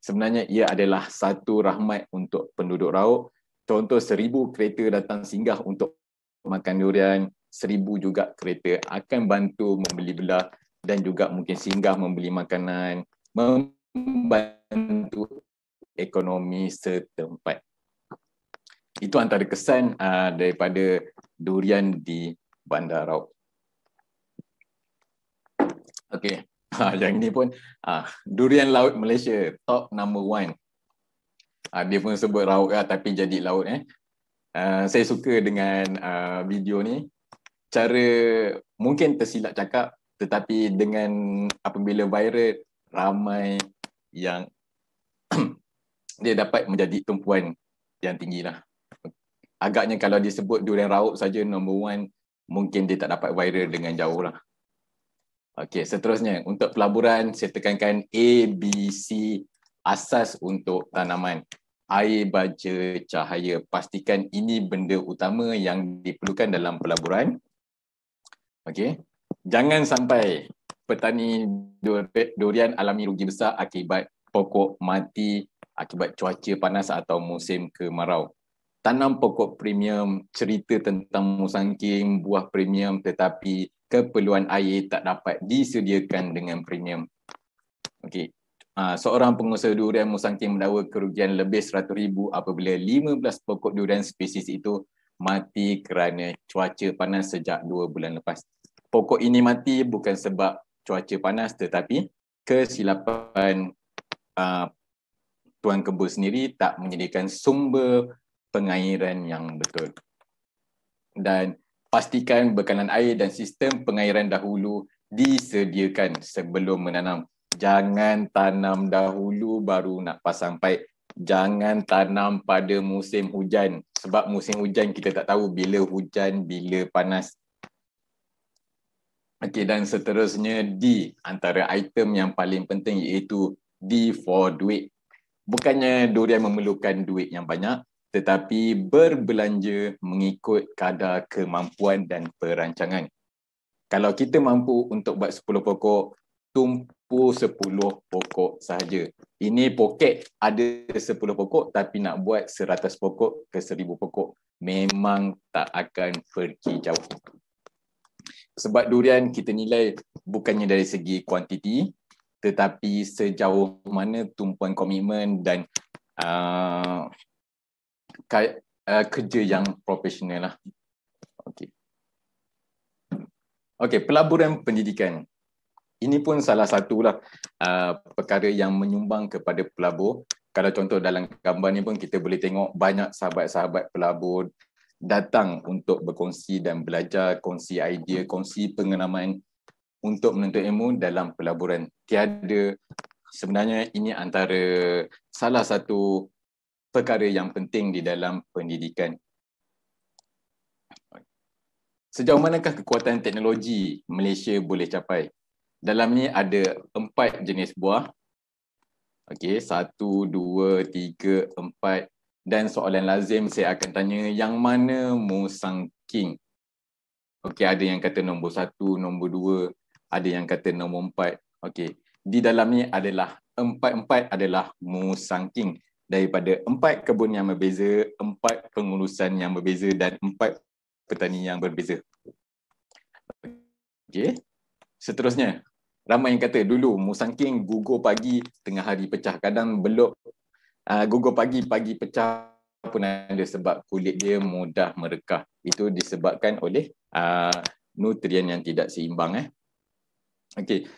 Sebenarnya ia adalah satu rahmat untuk penduduk Raub. Contoh 1000 kereta datang singgah untuk makan durian, 1000 juga kereta akan bantu membeli belah dan juga mungkin singgah membeli makanan, membantu ekonomi setempat. Itu antara kesan daripada durian di Bandar Raub. Okey. Yang ini pun durian laut Malaysia top number 1. Dia pun sebut Raub tapi jadi laut. Saya suka dengan video ni. cara mungkin tersilap cakap, tetapi dengan apabila viral, ramai yang dia dapat menjadi tumpuan yang tinggilah. Agaknya kalau disebut durian rauk saja nombor 1, mungkin dia tak dapat viral dengan jauh lah. Okey, seterusnya untuk pelaburan saya tekankan A, B, C asas untuk tanaman. Air, baja, cahaya. Pastikan ini benda utama yang diperlukan dalam pelaburan. Okey. Jangan sampai petani durian alami rugi besar akibat pokok mati akibat cuaca panas atau musim kemarau. Tanam pokok premium, cerita tentang musangking, buah premium tetapi keperluan air tak dapat disediakan dengan premium. Okey. Seorang pengusaha durian musangking mendakwa kerugian lebih 100,000 apabila 15 pokok durian spesies itu mati kerana cuaca panas sejak 2 bulan lepas. Pokok ini mati bukan sebab cuaca panas tetapi kesilapan tuan kebun sendiri tak menyediakan sumber pengairan yang betul. Dan pastikan bekalan air dan sistem pengairan dahulu disediakan sebelum menanam. Jangan tanam dahulu baru nak pasang paip. Jangan tanam pada musim hujan. Sebab musim hujan kita tak tahu bila hujan, bila panas. Okey, dan seterusnya D, antara item yang paling penting iaitu D for duit. Bukannya durian memerlukan duit yang banyak, tetapi berbelanja mengikut kadar kemampuan dan perancangan. Kalau kita mampu untuk buat 10 pokok, tumpu 10 pokok sahaja. Ini poket ada 10 pokok tapi nak buat 100 pokok ke 1000 pokok. Memang tak akan pergi jauh. Sebab durian kita nilai bukannya dari segi kuantiti, tetapi sejauh mana tumpuan komitmen dan kerja yang profesional lah. Okey, pelaburan pendidikan. Ini pun salah satulah perkara yang menyumbang kepada pelabur. Kalau contoh dalam gambar ni pun kita boleh tengok banyak sahabat-sahabat pelabur datang untuk berkongsi dan belajar, kongsi idea, kongsi pengalaman untuk menuntut ilmu dalam pelaburan. Sebenarnya ini antara salah satu perkara yang penting di dalam pendidikan. Sejauh manakah kekuatan teknologi Malaysia boleh capai? Dalam ni ada 4 jenis buah. Okey, 1, 2, 3, 4. Dan soalan lazim saya akan tanya yang mana musangking? Okey, ada yang kata nombor 1, nombor 2, ada yang kata nombor 4. Okey, di dalam ni adalah 4 adalah musangking. Daripada 4 kebun yang berbeza, 4 pengurusan yang berbeza dan 4 petani yang berbeza. Okey. Seterusnya, ramai yang kata dulu musangking gugur pagi tengah hari pecah. Kadang belok gugur pagi pecah pun ada sebab kulit dia mudah merekah. Itu disebabkan oleh nutrien yang tidak seimbang. Okey.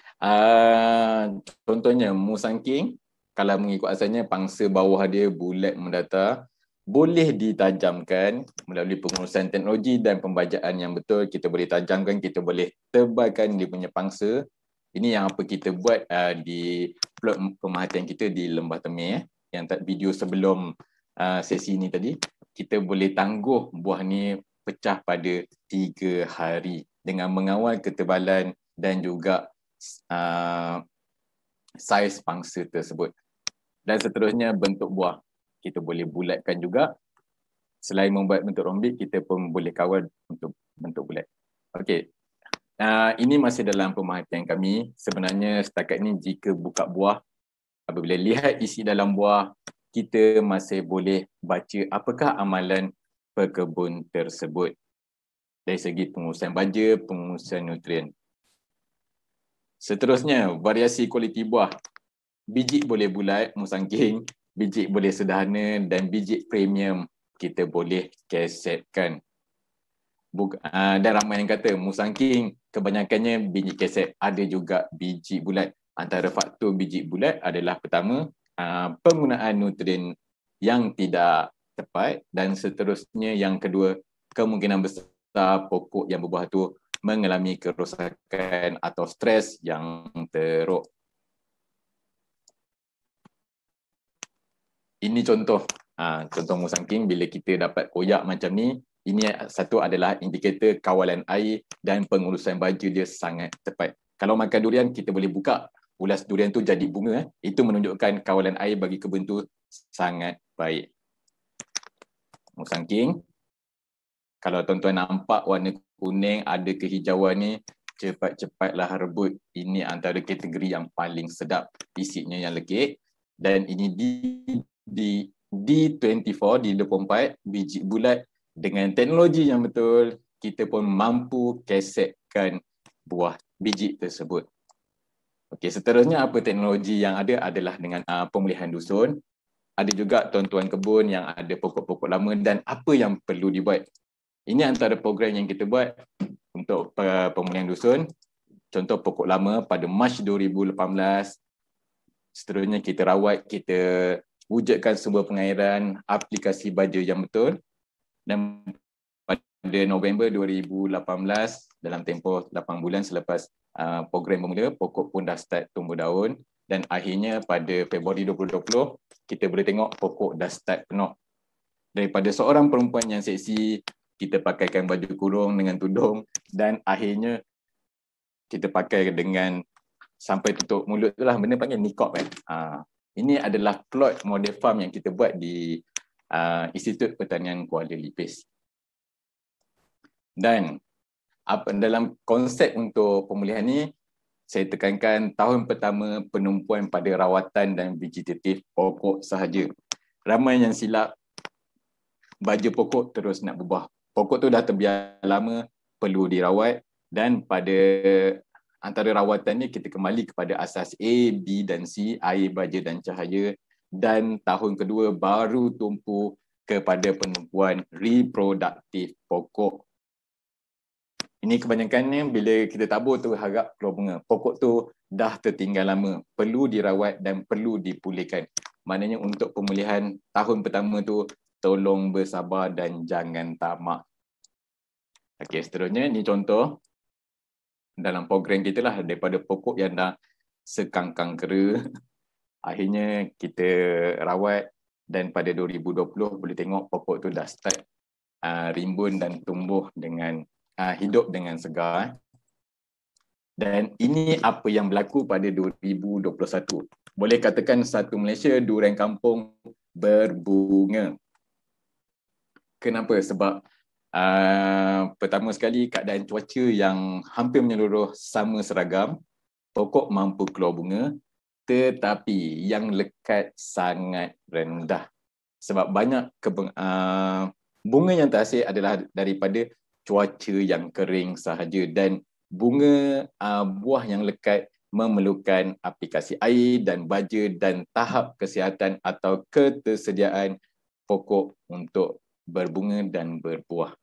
Contohnya musangking kalau mengikut asalnya pangsa bawah dia bulat mendatar, boleh ditajamkan melalui pengurusan teknologi dan pembajaan yang betul. Kita boleh tajamkan, kita boleh tebalkan dia punya pangsa. Ini yang apa kita buat di plot pemerhatian kita di Lembah Temeh. Yang video sebelum sesi ini tadi, kita boleh tangguh buah ni pecah pada 3 hari dengan mengawal ketebalan dan juga saiz pangsa tersebut. Dan seterusnya bentuk buah. Kita boleh bulatkan juga. Selain membuat bentuk rombik, kita pun boleh kawal untuk bentuk bulat. Okey. Ini masih dalam pemerhatian kami. Sebenarnya setakat ini jika buka buah, apabila lihat isi dalam buah, kita masih boleh baca apakah amalan pekebun tersebut. Dari segi pengurusan baja, pengurusan nutrien. Seterusnya, variasi kualiti buah. Biji boleh bulat, musangking. Biji boleh sederhana dan biji premium kita boleh kesetkan. Dan ramai yang kata musangking kebanyakannya biji keset, ada juga biji bulat. Antara faktor biji bulat adalah pertama, penggunaan nutrien yang tidak tepat dan seterusnya yang kedua, kemungkinan besar pokok yang berbuah tu mengalami kerosakan atau stres yang teruk. Ini contoh, contoh musangking bila kita dapat koyak macam ni, ini satu adalah indikator kawalan air dan pengurusan baju dia sangat tepat. Kalau makan durian, kita boleh buka ulas durian tu jadi bunga. Itu menunjukkan kawalan air bagi kebun tu sangat baik. Musangking, kalau tuan-tuan nampak warna kuning ada kehijauan ni, cepat-cepatlah rebut. Ini antara kategori yang paling sedap, isinya yang legit. Dan ini di D24, di 24 biji bulat dengan teknologi yang betul, kita pun mampu kesetkan buah biji tersebut. Okey, seterusnya apa teknologi yang ada adalah dengan pemulihan dusun. Ada juga tuan-tuan kebun yang ada pokok-pokok lama dan apa yang perlu dibuat. Ini antara program yang kita buat untuk pemulihan dusun. Contoh pokok lama pada Mac 2018. Seterusnya kita rawat, kita wujudkan sumber pengairan, aplikasi baja yang betul. Dan pada November 2018, dalam tempoh 8 bulan selepas program bermula, pokok pun dah start tumbuh daun. Dan akhirnya pada Februari 2020, kita boleh tengok pokok dah start penuh. Daripada seorang perempuan yang seksi, kita pakaikan baju kurung dengan tudung dan akhirnya kita pakai dengan sampai tutup mulut tu lah, benda panggil niqab kan. Ini adalah plot model farm yang kita buat di Institut Pertanian Kuala Lipis. Dan dalam konsep untuk pemulihan ni, saya tekankan tahun pertama penumpuan pada rawatan dan vegetatif pokok sahaja. Ramai yang silap, baja pokok terus nak berbuah. Pokok tu dah terbiar lama, perlu dirawat, dan pada antara rawatan ni kita kembali kepada asas A, B dan C, air, baja dan cahaya. Dan tahun kedua baru tumpu kepada penumpuan reproduktif pokok. Ini kebanyakannya bila kita tabur tu harap keluar bunga. Pokok tu dah tertinggal lama, perlu dirawat dan perlu dipulihkan. Maknanya untuk pemulihan tahun pertama tu, tolong bersabar dan jangan tamak. Okey, seterusnya ini contoh dalam program kita lah, daripada pokok yang dah sekangkang kera, akhirnya kita rawat dan pada 2020 boleh tengok pokok tu dah start rimbun dan tumbuh dengan hidup dengan segar. Dan ini apa yang berlaku pada 2021. Boleh katakan satu Malaysia, durian kampung berbunga. Kenapa? Sebab pertama sekali keadaan cuaca yang hampir menyeluruh sama seragam, pokok mampu keluar bunga, tetapi yang lekat sangat rendah. Sebab banyak bunga yang terhasil adalah daripada cuaca yang kering sahaja, dan bunga buah yang lekat memerlukan aplikasi air dan baja dan tahap kesihatan atau ketersediaan pokok untuk berbunga dan berbuah.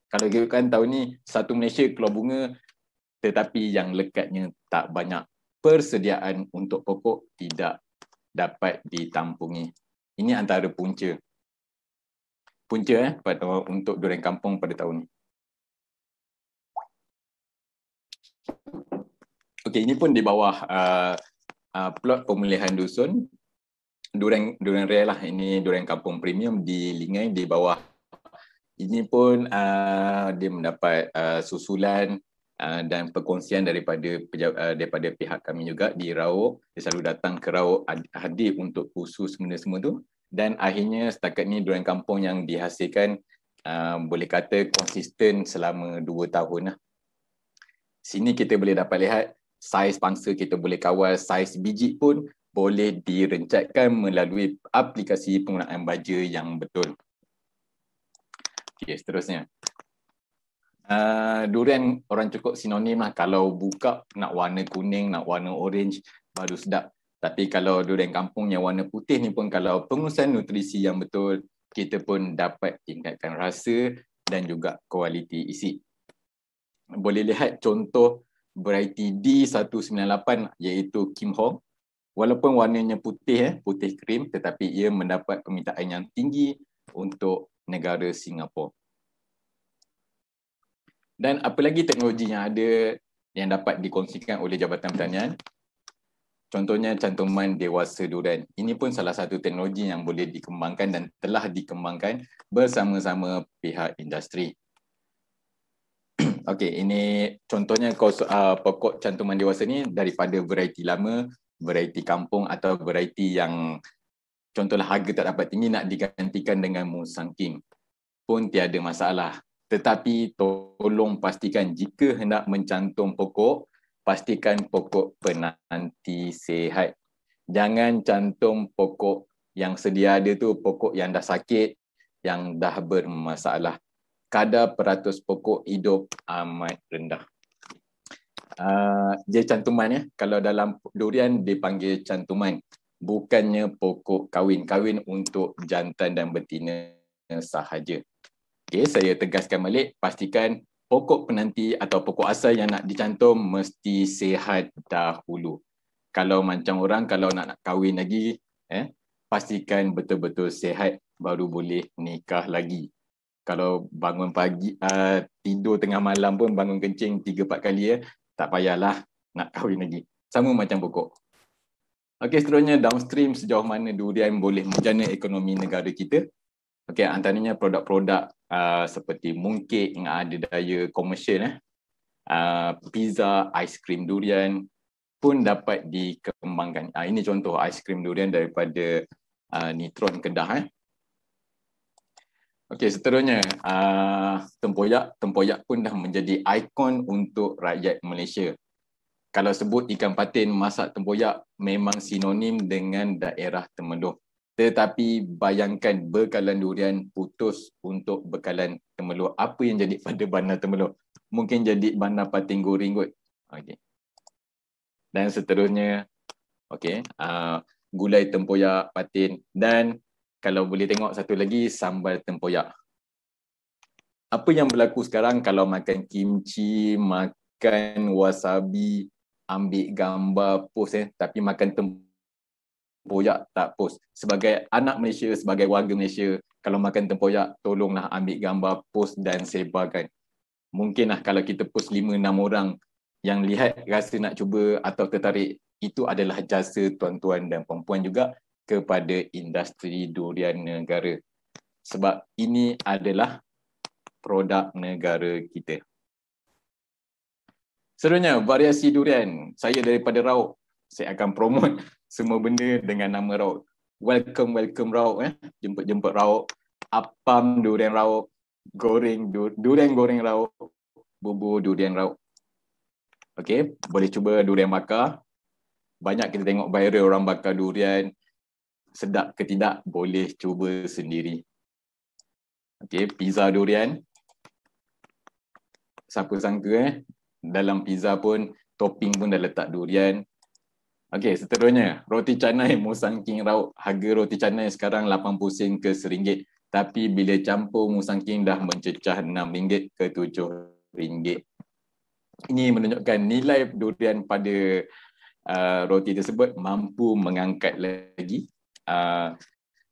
Kalau kita kan tahun ni satu Malaysia keluar bunga, tetapi yang lekatnya tak banyak. Persediaan untuk pokok tidak dapat ditampungi. Ini antara punca untuk durian kampung pada tahun ni. Okey, ini pun di bawah plot pemulihan dusun. Durian rare lah, ini durian kampung premium di Lingai di bawah. Ini pun dia mendapat susulan dan perkongsian daripada pihak kami juga di Rauk. Dia selalu datang ke Rauk hadir untuk khusus benda semua tu. Dan akhirnya setakat ni durian kampung yang dihasilkan boleh kata konsisten selama 2 tahun lah. Sini kita boleh dapat lihat saiz pangsa kita boleh kawal, saiz biji pun boleh direncatkan melalui aplikasi penggunaan baja yang betul. Okey, seterusnya. Durian orang cukup sinonim lah. Kalau buka nak warna kuning, nak warna orange, baru sedap. Tapi kalau durian kampung yang warna putih ni pun, kalau pengurusan nutrisi yang betul, kita pun dapat tingkatkan rasa dan juga kualiti isi. Boleh lihat contoh variety D198 iaitu Kim Hong. Walaupun warnanya putih, putih krim, tetapi ia mendapat permintaan yang tinggi untuk negara Singapura. Dan apa lagi teknologi yang ada yang dapat dikongsikan oleh Jabatan Pertanian? Contohnya cantuman dewasa durian. Ini pun salah satu teknologi yang boleh dikembangkan dan telah dikembangkan bersama-sama pihak industri. Okey, ini contohnya pokok cantuman dewasa ni daripada variety lama, variety kampung atau variety yang contohlah harga tak dapat tinggi nak digantikan dengan Musang King pun tiada masalah. Tetapi tolong pastikan jika hendak mencantum pokok, pastikan pokok penanti sihat. Jangan cantum pokok yang sedia ada tu, pokok yang dah sakit, yang dah bermasalah. Kadar peratus pokok hidup amat rendah. Dia cantuman ya. Kalau dalam durian dipanggil cantuman. Bukannya pokok kahwin. Kahwin untuk jantan dan betina sahaja. Okey, saya tegaskan balik, pastikan pokok penanti atau pokok asal yang nak dicantum mesti sihat dahulu. Kalau macam orang kalau nak kahwin lagi, pastikan betul-betul sihat baru boleh nikah lagi. Kalau bangun pagi, tidur tengah malam pun bangun kencing 3-4 kali, tak payahlah nak kahwin lagi. Sama macam pokok. Okey, seterusnya downstream sejauh mana durian boleh menjana ekonomi negara kita. Okey, antaranya produk-produk seperti mooncake yang ada daya komersial, pizza, aiskrim durian pun dapat dikembangkan. Ini contoh aiskrim durian daripada Nitron Kedah. Okey, seterusnya tempoyak. Tempoyak pun dah menjadi ikon untuk rakyat Malaysia. Kalau sebut ikan patin masak tempoyak memang sinonim dengan daerah Temeloh. Tetapi bayangkan bekalan durian putus untuk bekalan Temeloh. Apa yang jadi pada bandar Temeloh? Mungkin jadi bandar patin goreng kot. Okay. Dan seterusnya, okay, gulai tempoyak patin. Dan kalau boleh tengok satu lagi, sambal tempoyak. Apa yang berlaku sekarang kalau makan kimchi, makan wasabi, ambil gambar, post, tapi makan tempoyak tak post. Sebagai anak Malaysia, sebagai warga Malaysia, kalau makan tempoyak, tolonglah ambil gambar, post dan sebarkan. Mungkinlah kalau kita post 5-6 orang yang lihat rasa nak cuba atau tertarik, itu adalah jasa tuan-tuan dan puan-puan juga kepada industri durian negara. Sebab ini adalah produk negara kita. Seterusnya, variasi durian. Saya daripada Rauk. Saya akan promote semua benda dengan nama Rauk. Welcome Rauk. Jemput Rauk. Apam durian Rauk. Durian goreng Rauk. Bubur durian Rauk. Okey, boleh cuba durian bakar. Banyak kita tengok viral orang bakar durian. Sedap ke tidak, boleh cuba sendiri. Okey, pizza durian. Siapa sangka dalam pizza pun, topping pun dah letak durian. Okey, seterusnya, roti canai Musang King Rauk. Harga roti canai sekarang 80 sen ke RM1. Tapi bila campur Musang King dah mencecah RM6 ke RM7. Ini menunjukkan nilai durian pada roti tersebut mampu mengangkat lagi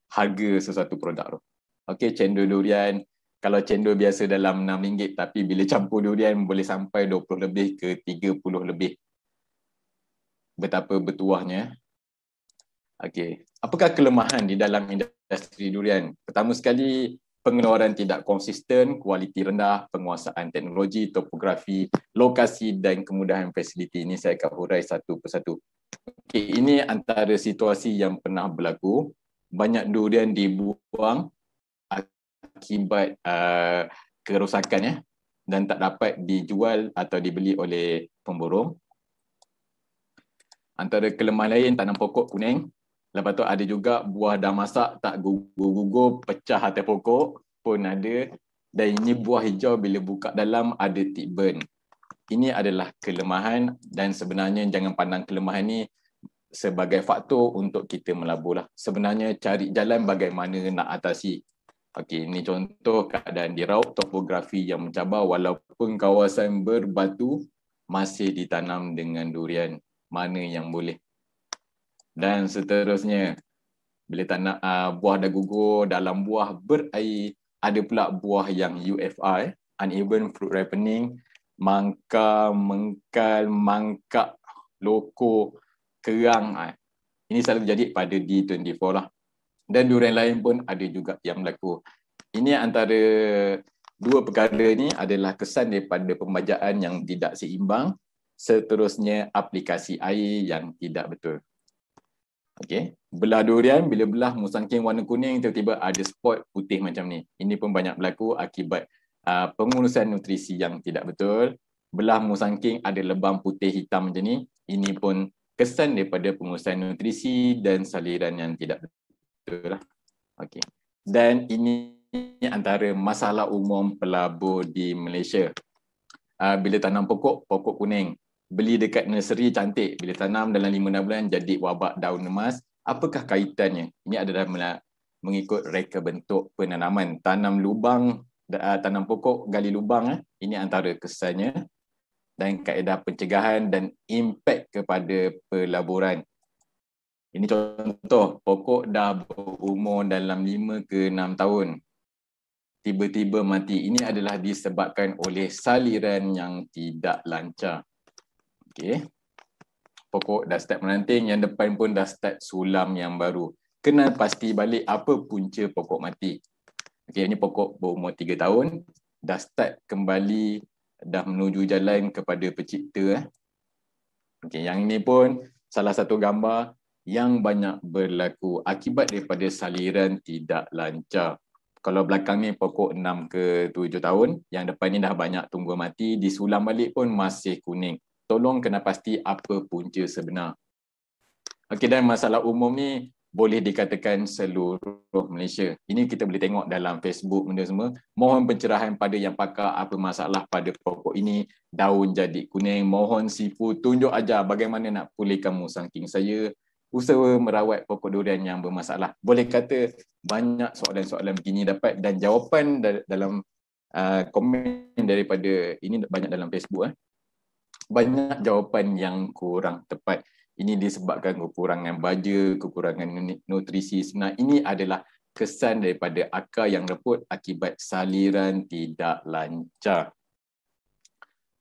harga sesuatu produk. Okey, cendol durian. Kalau cendol biasa dalam RM6, tapi bila campur durian boleh sampai 20 lebih ke 30 lebih. Betapa bertuahnya. Okey, apakah kelemahan di dalam industri durian? Pertama sekali, pengeluaran tidak konsisten, kualiti rendah, penguasaan teknologi, topografi, lokasi dan kemudahan fasiliti. Ini saya akan hurai satu persatu. Okey, ini antara situasi yang pernah berlaku. Banyak durian dibuang akibat kerosakan dan tak dapat dijual atau dibeli oleh pemborong. Antara kelemahan lain, tanam pokok kuning. Lepas tu ada juga buah dah masak tak gugur-gugur, pecah atas pokok pun ada. Dan ini buah hijau bila buka dalam ada tick burn. Ini adalah kelemahan dan sebenarnya jangan pandang kelemahan ni sebagai faktor untuk kita melaburlah. Sebenarnya cari jalan bagaimana nak atasi. Okey, ini contoh keadaan di Rauk, topografi yang mencabar walaupun kawasan berbatu masih ditanam dengan durian. Mana yang boleh. Dan seterusnya, bila buah dah gugur, dalam buah berair, ada pula buah yang UFR. uneven fruit ripening, mangka, mengkal, mangkak, loko, kerang. Ini selalu jadi pada D24 lah. Dan durian lain pun ada juga yang berlaku. Ini antara dua perkara ni adalah kesan daripada pembajaan yang tidak seimbang. Seterusnya aplikasi air yang tidak betul. Okey, belah durian, bila belah musangking warna kuning tiba-tiba ada spot putih macam ni. Ini pun banyak berlaku akibat pengurusan nutrisi yang tidak betul. Belah musangking ada lebam putih hitam macam ni. Ini pun kesan daripada pengurusan nutrisi dan saliran yang tidak betul lah. Okey. Dan ini antara masalah umum pelabur di Malaysia. Bila tanam pokok kuning, beli dekat nursery cantik, bila tanam dalam 5-6 bulan jadi wabak daun emas. Apakah kaitannya? Ini adalah mengikut reka bentuk penanaman. Tanam lubang, tanam pokok gali lubang, ini antara kesannya, dan kaedah pencegahan dan impak kepada pelaburan. Ini contoh, pokok dah berumur dalam 5 ke 6 tahun. Tiba-tiba mati. Ini adalah disebabkan oleh saliran yang tidak lancar. Okey. Pokok dah start meranting, yang depan pun dah start sulam yang baru. Kena pasti balik apa punca pokok mati. Okey, ini pokok berumur 3 tahun, dah start kembali, dah menuju jalan kepada pencipta. Okey, yang ini pun salah satu gambar yang banyak berlaku akibat daripada saliran tidak lancar. Kalau belakang ni pokok 6 ke 7 tahun, yang depan ni dah banyak tunggu mati, disulam balik pun masih kuning. Tolong kena pasti apa punca sebenar. Okey, dan masalah umum ni boleh dikatakan seluruh Malaysia. Ini kita boleh tengok dalam Facebook benda semua. Mohon pencerahan pada yang pakar apa masalah pada pokok ini, daun jadi kuning. Mohon sifu tunjuk ajar bagaimana nak pulihkan musangking saya. Usaha merawat pokok durian yang bermasalah. Boleh kata banyak soalan-soalan begini dapat, dan jawapan dalam komen daripada ini banyak dalam Facebook. Banyak jawapan yang kurang tepat. Ini disebabkan kekurangan baja, kekurangan nutrisi. Sebenarnya ini adalah kesan daripada akar yang reput akibat saliran tidak lancar.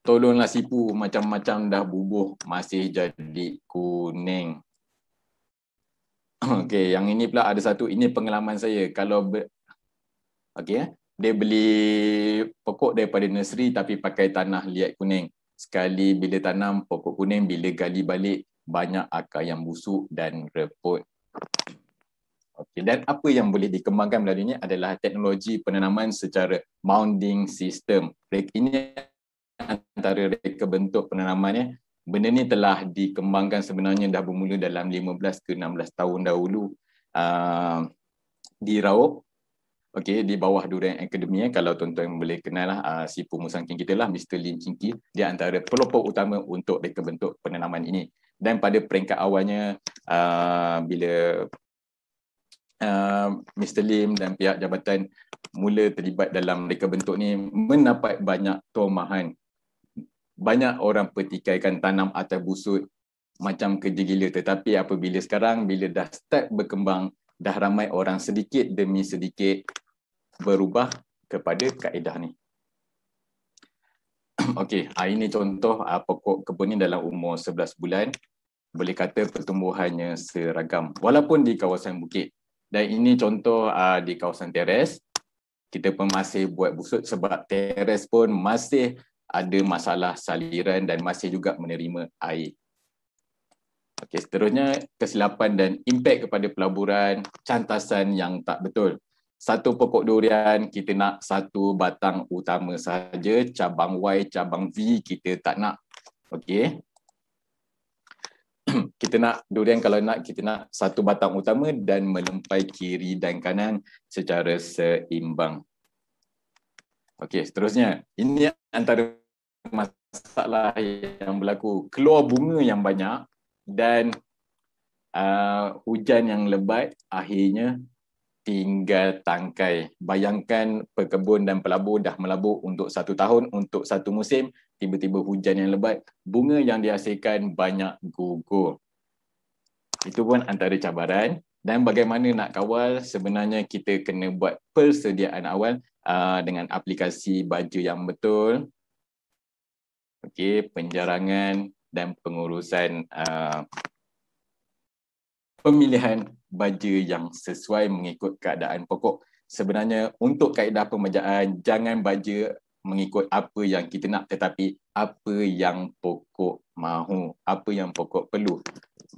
Tolonglah sipu, macam-macam dah bubuh masih jadi kuning. Okey, yang ini pula ada satu, ini pengalaman saya. Kalau dia beli pokok daripada nursery tapi pakai tanah liat kuning. Sekali bila tanam pokok kuning, bila gali balik, banyak akar yang busuk dan reput. Okey, dan apa yang boleh dikembangkan melalui ini adalah teknologi penanaman secara mounding system. Ini antara reka bentuk penanamannya. Benda ni telah dikembangkan sebenarnya dah bermula dalam 15 ke 16 tahun dahulu di Raub. Okey, di bawah Durian Academy, kalau tuan-tuan boleh kenal lah, sipu musangking kita lah, Mr. Lim Chinki, dia antara pelopor utama untuk reka bentuk penanaman ini. Dan pada peringkat awalnya, bila Mr. Lim dan pihak jabatan mula terlibat dalam reka bentuk ni, mendapat banyak tomahan. Banyak orang pertikaikan tanam atas busut macam kerja gila. Tetapi apabila sekarang, bila dah start berkembang, dah ramai orang sedikit demi sedikit berubah kepada kaedah ni. Okey, ini contoh pokok kebun ni dalam umur 11 bulan. Boleh kata pertumbuhannya seragam walaupun di kawasan bukit. Dan ini contoh di kawasan teres. Kita pun masih buat busut sebab teres pun masih ada masalah saliran dan masih juga menerima air. Okey, seterusnya kesilapan dan impak kepada pelaburan, cantasan yang tak betul. Satu pokok durian kita nak satu batang utama saja, cabang Y, cabang V kita tak nak. Okey. Kita nak durian, kalau nak kita nak satu batang utama dan melempai kiri dan kanan secara seimbang. Okey, seterusnya ini antara masalah yang berlaku. Keluar bunga yang banyak dan hujan yang lebat, akhirnya tinggal tangkai. Bayangkan pekebun dan pelabur dah melabur untuk 1 tahun, untuk 1 musim, tiba-tiba hujan yang lebat, bunga yang dihasilkan banyak gugur. Itu pun antara cabaran. Dan bagaimana nak kawal, sebenarnya kita kena buat persediaan awal dengan aplikasi baja yang betul. Okey, penjarangan dan pengurusan pemilihan baja yang sesuai mengikut keadaan pokok. Sebenarnya untuk kaedah pemejaan, jangan baja mengikut apa yang kita nak, tetapi apa yang pokok mahu, apa yang pokok perlu.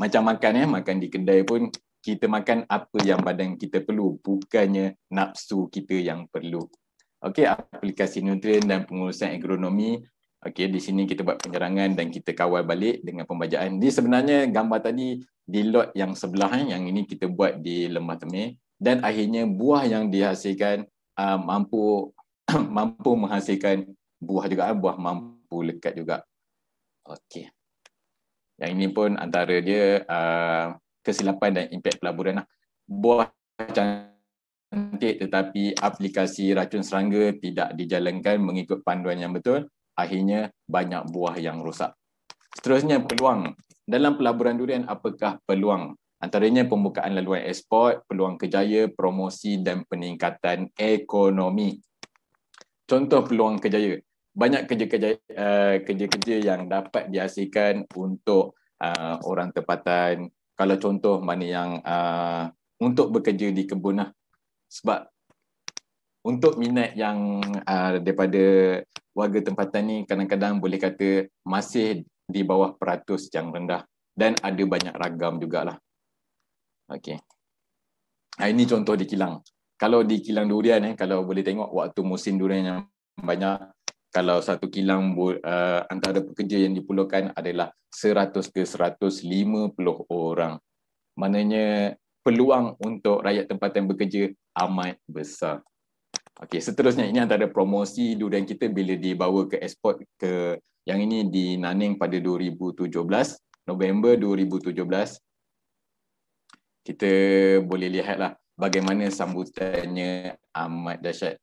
Macam makan makan di kedai pun kita makan apa yang badan kita perlu, bukannya nafsu kita yang perlu. Okey, aplikasi nutrien dan pengurusan agronomi. Okey, di sini kita buat penjarangan dan kita kawal balik dengan pembajaan. Di sebenarnya gambar tadi di lot yang sebelah, yang ini kita buat di Lembah Temeh, dan akhirnya buah yang dihasilkan mampu mampu menghasilkan buah juga, buah mampu lekat juga. Okey. Yang ini pun antara dia kesilapan dan impak pelaburan. Buah cantik tetapi aplikasi racun serangga tidak dijalankan mengikut panduan yang betul, akhirnya banyak buah yang rosak. Seterusnya, peluang. Dalam pelaburan durian, apakah peluang? Antaranya pembukaan laluan ekspor, peluang kerjaya, promosi dan peningkatan ekonomi. Contoh peluang kerjaya. Banyak kerja-kerja yang dapat dihasilkan untuk orang tempatan. Kalau contoh mana yang untuk bekerja di kebun lah. Sebab untuk minat yang daripada warga tempatan ni kadang-kadang boleh kata masih di bawah peratus yang rendah dan ada banyak ragam jugalah. Okey. Ini contoh di kilang. Kalau di kilang durian kalau boleh tengok waktu musim durian yang banyak, kalau satu kilang antara pekerja yang diperlukan adalah 100 ke 150 orang. Maknanya peluang untuk rakyat tempatan bekerja amat besar. Okey, seterusnya ini antara promosi durian kita bila dibawa ke ekspor ke, yang ini di Nanning pada 2017, November 2017. Kita boleh lihatlah bagaimana sambutannya amat dahsyat.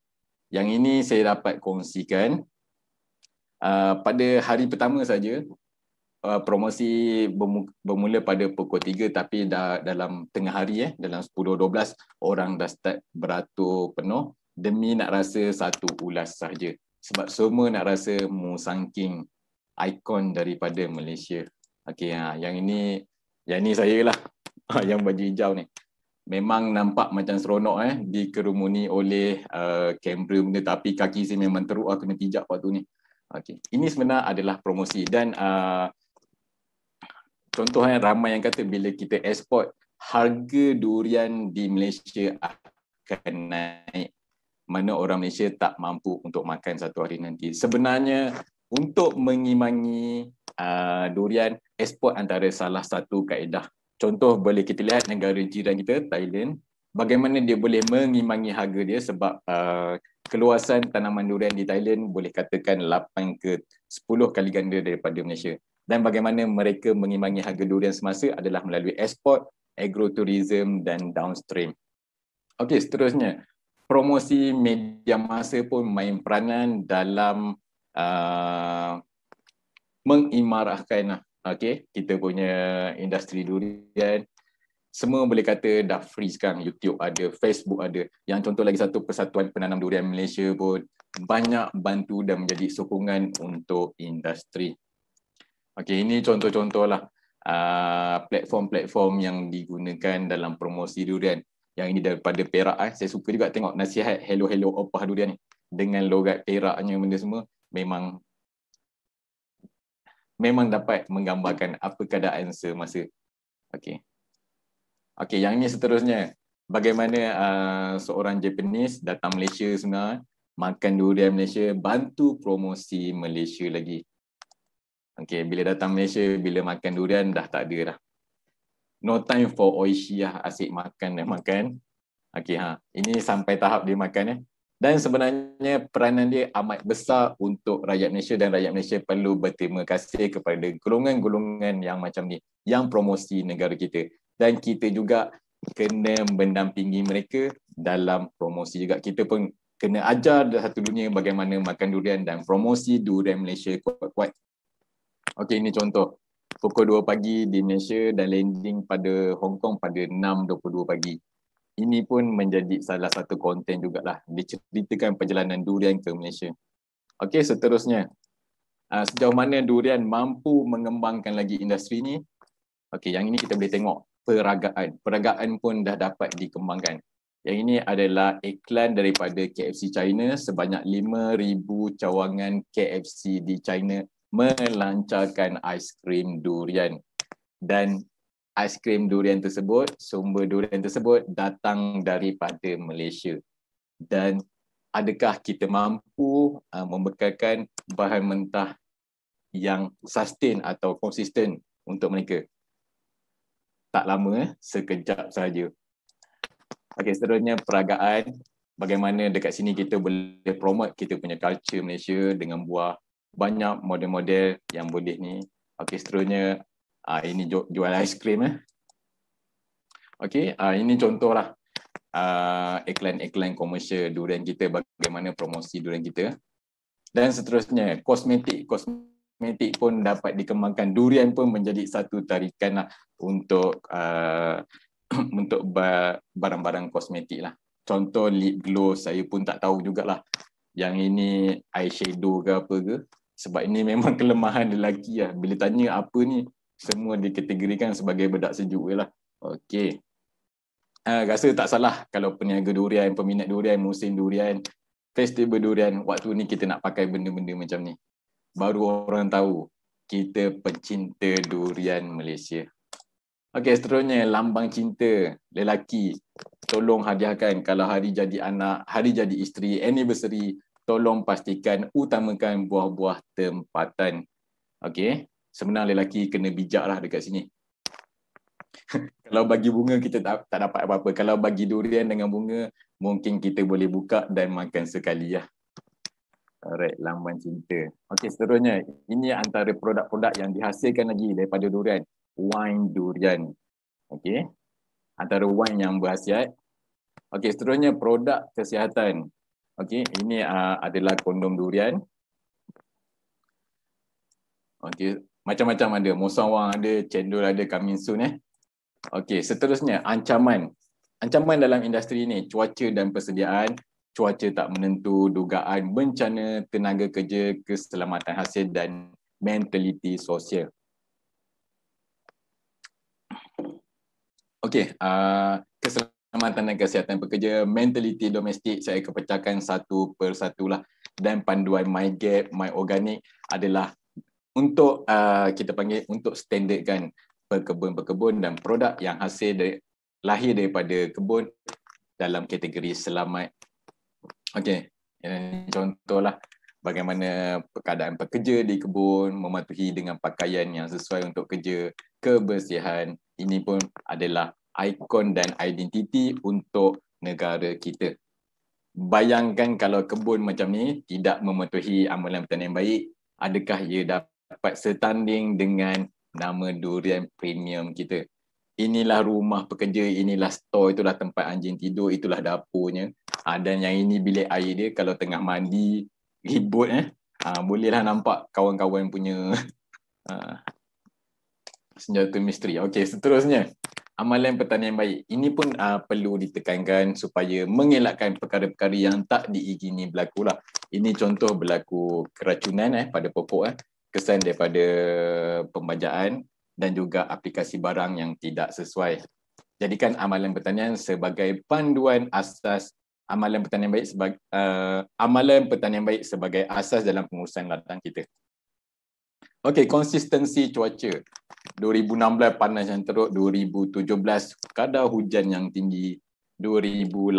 Yang ini saya dapat kongsikan pada hari pertama saja. Promosi bermula pada pukul 3 tapi dalam tengah hari dalam 10-12 orang dah start beratur penuh demi nak rasa satu ulas sahaja. Sebab semua nak rasa Musangking, ikon daripada Malaysia. Okey, yang ini saya lah. Yang baju hijau ni. Memang nampak macam seronok dikerumuni oleh kamera benda, tapi kaki saya memang teruk kena pijak waktu ni. Okey, ini sebenarnya adalah promosi dan contoh ramai yang kata bila kita ekspor harga durian di Malaysia akan naik. Mana orang Malaysia tak mampu untuk makan satu hari nanti. Sebenarnya untuk mengimbangi durian, ekspor antara salah satu kaedah. Contoh boleh kita lihat negara jiran kita, Thailand, bagaimana dia boleh mengimbangi harga dia sebab keluasan tanaman durian di Thailand boleh katakan 8 ke 10 kali ganda daripada Malaysia. Dan bagaimana mereka mengimbangi harga durian semasa adalah melalui ekspor, agrotourism dan downstream. Okey, seterusnya. Promosi media masa pun main peranan dalam mengimarahkan kita punya industri durian. Semua boleh kata dah free sekarang. YouTube ada, Facebook ada. Yang contoh lagi satu, Persatuan Penanam Durian Malaysia pun banyak bantu dan menjadi sokongan untuk industri. Okey, ini contoh-contoh lah platform-platform yang digunakan dalam promosi durian. Yang ini daripada Perak. Saya suka juga tengok nasihat Hello Hello Opah durian ni. Dengan logat Peraknya benda semua, memang dapat menggambarkan apa keadaan semasa. Okey. Okey, yang ini seterusnya. Bagaimana seorang Japanese datang Malaysia sebenarnya, makan durian Malaysia, bantu promosi Malaysia lagi. Okey, bila datang Malaysia, bila makan durian dah tak ada dah. No time for oishi asyik makan dan makan. Okey, ini sampai tahap dia makan Dan sebenarnya peranan dia amat besar untuk rakyat Malaysia dan rakyat Malaysia perlu berterima kasih kepada golongan-golongan yang macam ni, yang promosi negara kita. Dan kita juga kena mendampingi mereka dalam promosi juga. Kita pun kena ajar satu dunia bagaimana makan durian dan promosi durian Malaysia kuat-kuat. Okey, ini contoh. Pukul 2 pagi di Malaysia dan landing pada Hong Kong pada 6.22 pagi. Ini pun menjadi salah satu konten jugalah, diceritakan perjalanan durian ke Malaysia. Okey, seterusnya. Sejauh mana durian mampu mengembangkan lagi industri ni? Okey, yang ini kita boleh tengok peragaan. Peragaan pun dah dapat dikembangkan. Yang ini adalah iklan daripada KFC China, sebanyak 5,000 cawangan KFC di China melancarkan aiskrim durian. Dan aiskrim durian tersebut, sumber durian tersebut datang daripada Malaysia. Dan adakah kita mampu membekalkan bahan mentah yang sustain atau konsisten untuk mereka? Tak lama, sekejap saja. Okey, seterusnya peragaan. Bagaimana dekat sini kita boleh promote kita punya culture Malaysia dengan buah. Banyak model-model yang boleh ni. Okey, seterusnya ini jual aiskrim. Okey, ini contohlah iklan-iklan komersial durian kita, bagaimana promosi durian kita. Dan seterusnya, kosmetik pun dapat dikembangkan. Durian pun menjadi satu tarikan lah untuk untuk barang-barang kosmetik lah. Contoh lip gloss, saya pun tak tahu jugalah yang ini eyeshadow ke apa ke. Sebab ini memang kelemahan lelaki lah. Bila tanya apa ni, semua dikategorikan sebagai bedak sejuk je lah. Okey. Rasa tak salah kalau peniaga durian, peminat durian, musim durian, festival durian, waktu ni kita nak pakai benda-benda macam ni. Baru orang tahu kita pencinta durian Malaysia. Okey, seterusnya lambang cinta lelaki. Tolong hadiahkan kalau hari jadi anak, hari jadi isteri, anniversary, tolong pastikan utamakan buah-buah tempatan. Okey, sebenarnya lelaki kena bijak lah dekat sini. Kalau bagi bunga kita tak dapat apa-apa. Kalau bagi durian dengan bunga, mungkin kita boleh buka dan makan sekali lah. Alright, lambang cinta. Okey, seterusnya. Ini antara produk-produk yang dihasilkan lagi daripada durian. Wine durian. Okey. Antara wine yang berkhasiat. Okey, seterusnya produk kesihatan. Okey, ini adalah kondom durian. Okey, macam-macam ada. Musawang ada, cendol ada, coming soon. Okey, seterusnya ancaman. Ancaman dalam industri ini, cuaca dan persediaan, cuaca tak menentu, dugaan bencana, tenaga kerja, keselamatan hasil dan mentaliti sosial. Okey, keselamatan dan kesihatan pekerja, mentaliti domestik, saya kepecahkan satu persatu lah. Dan panduan MyGap, MyOrganic adalah untuk kita panggil untuk standardkan pekebun-pekebun dan produk yang lahir daripada kebun dalam kategori selamat. Okey, ini contohlah bagaimana keadaan pekerja di kebun, mematuhi dengan pakaian yang sesuai untuk kerja, kebersihan. Ini pun adalah ikon dan identiti untuk negara kita. Bayangkan kalau kebun macam ni tidak mematuhi amalan pertanian baik, adakah ia dapat setanding dengan nama durian premium kita? Inilah rumah pekerja, inilah store, itulah tempat anjing tidur, itulah dapurnya. Dan yang ini bilik air dia, kalau tengah mandi, ribut bolehlah nampak kawan-kawan punya senjata misteri. Okey, seterusnya. Amalan pertanian baik. Ini pun perlu ditekankan supaya mengelakkan perkara-perkara yang tak diizini berlaku lah. Ini contoh berlaku keracunan pada pokok, kesan daripada pembajaan dan juga aplikasi barang yang tidak sesuai. Jadikan amalan pertanian sebagai panduan asas, amalan pertanian baik sebagai asas dalam pengurusan ladang kita. Okey, konsistensi cuaca. 2016 panas yang teruk, 2017 kadar hujan yang tinggi, 2018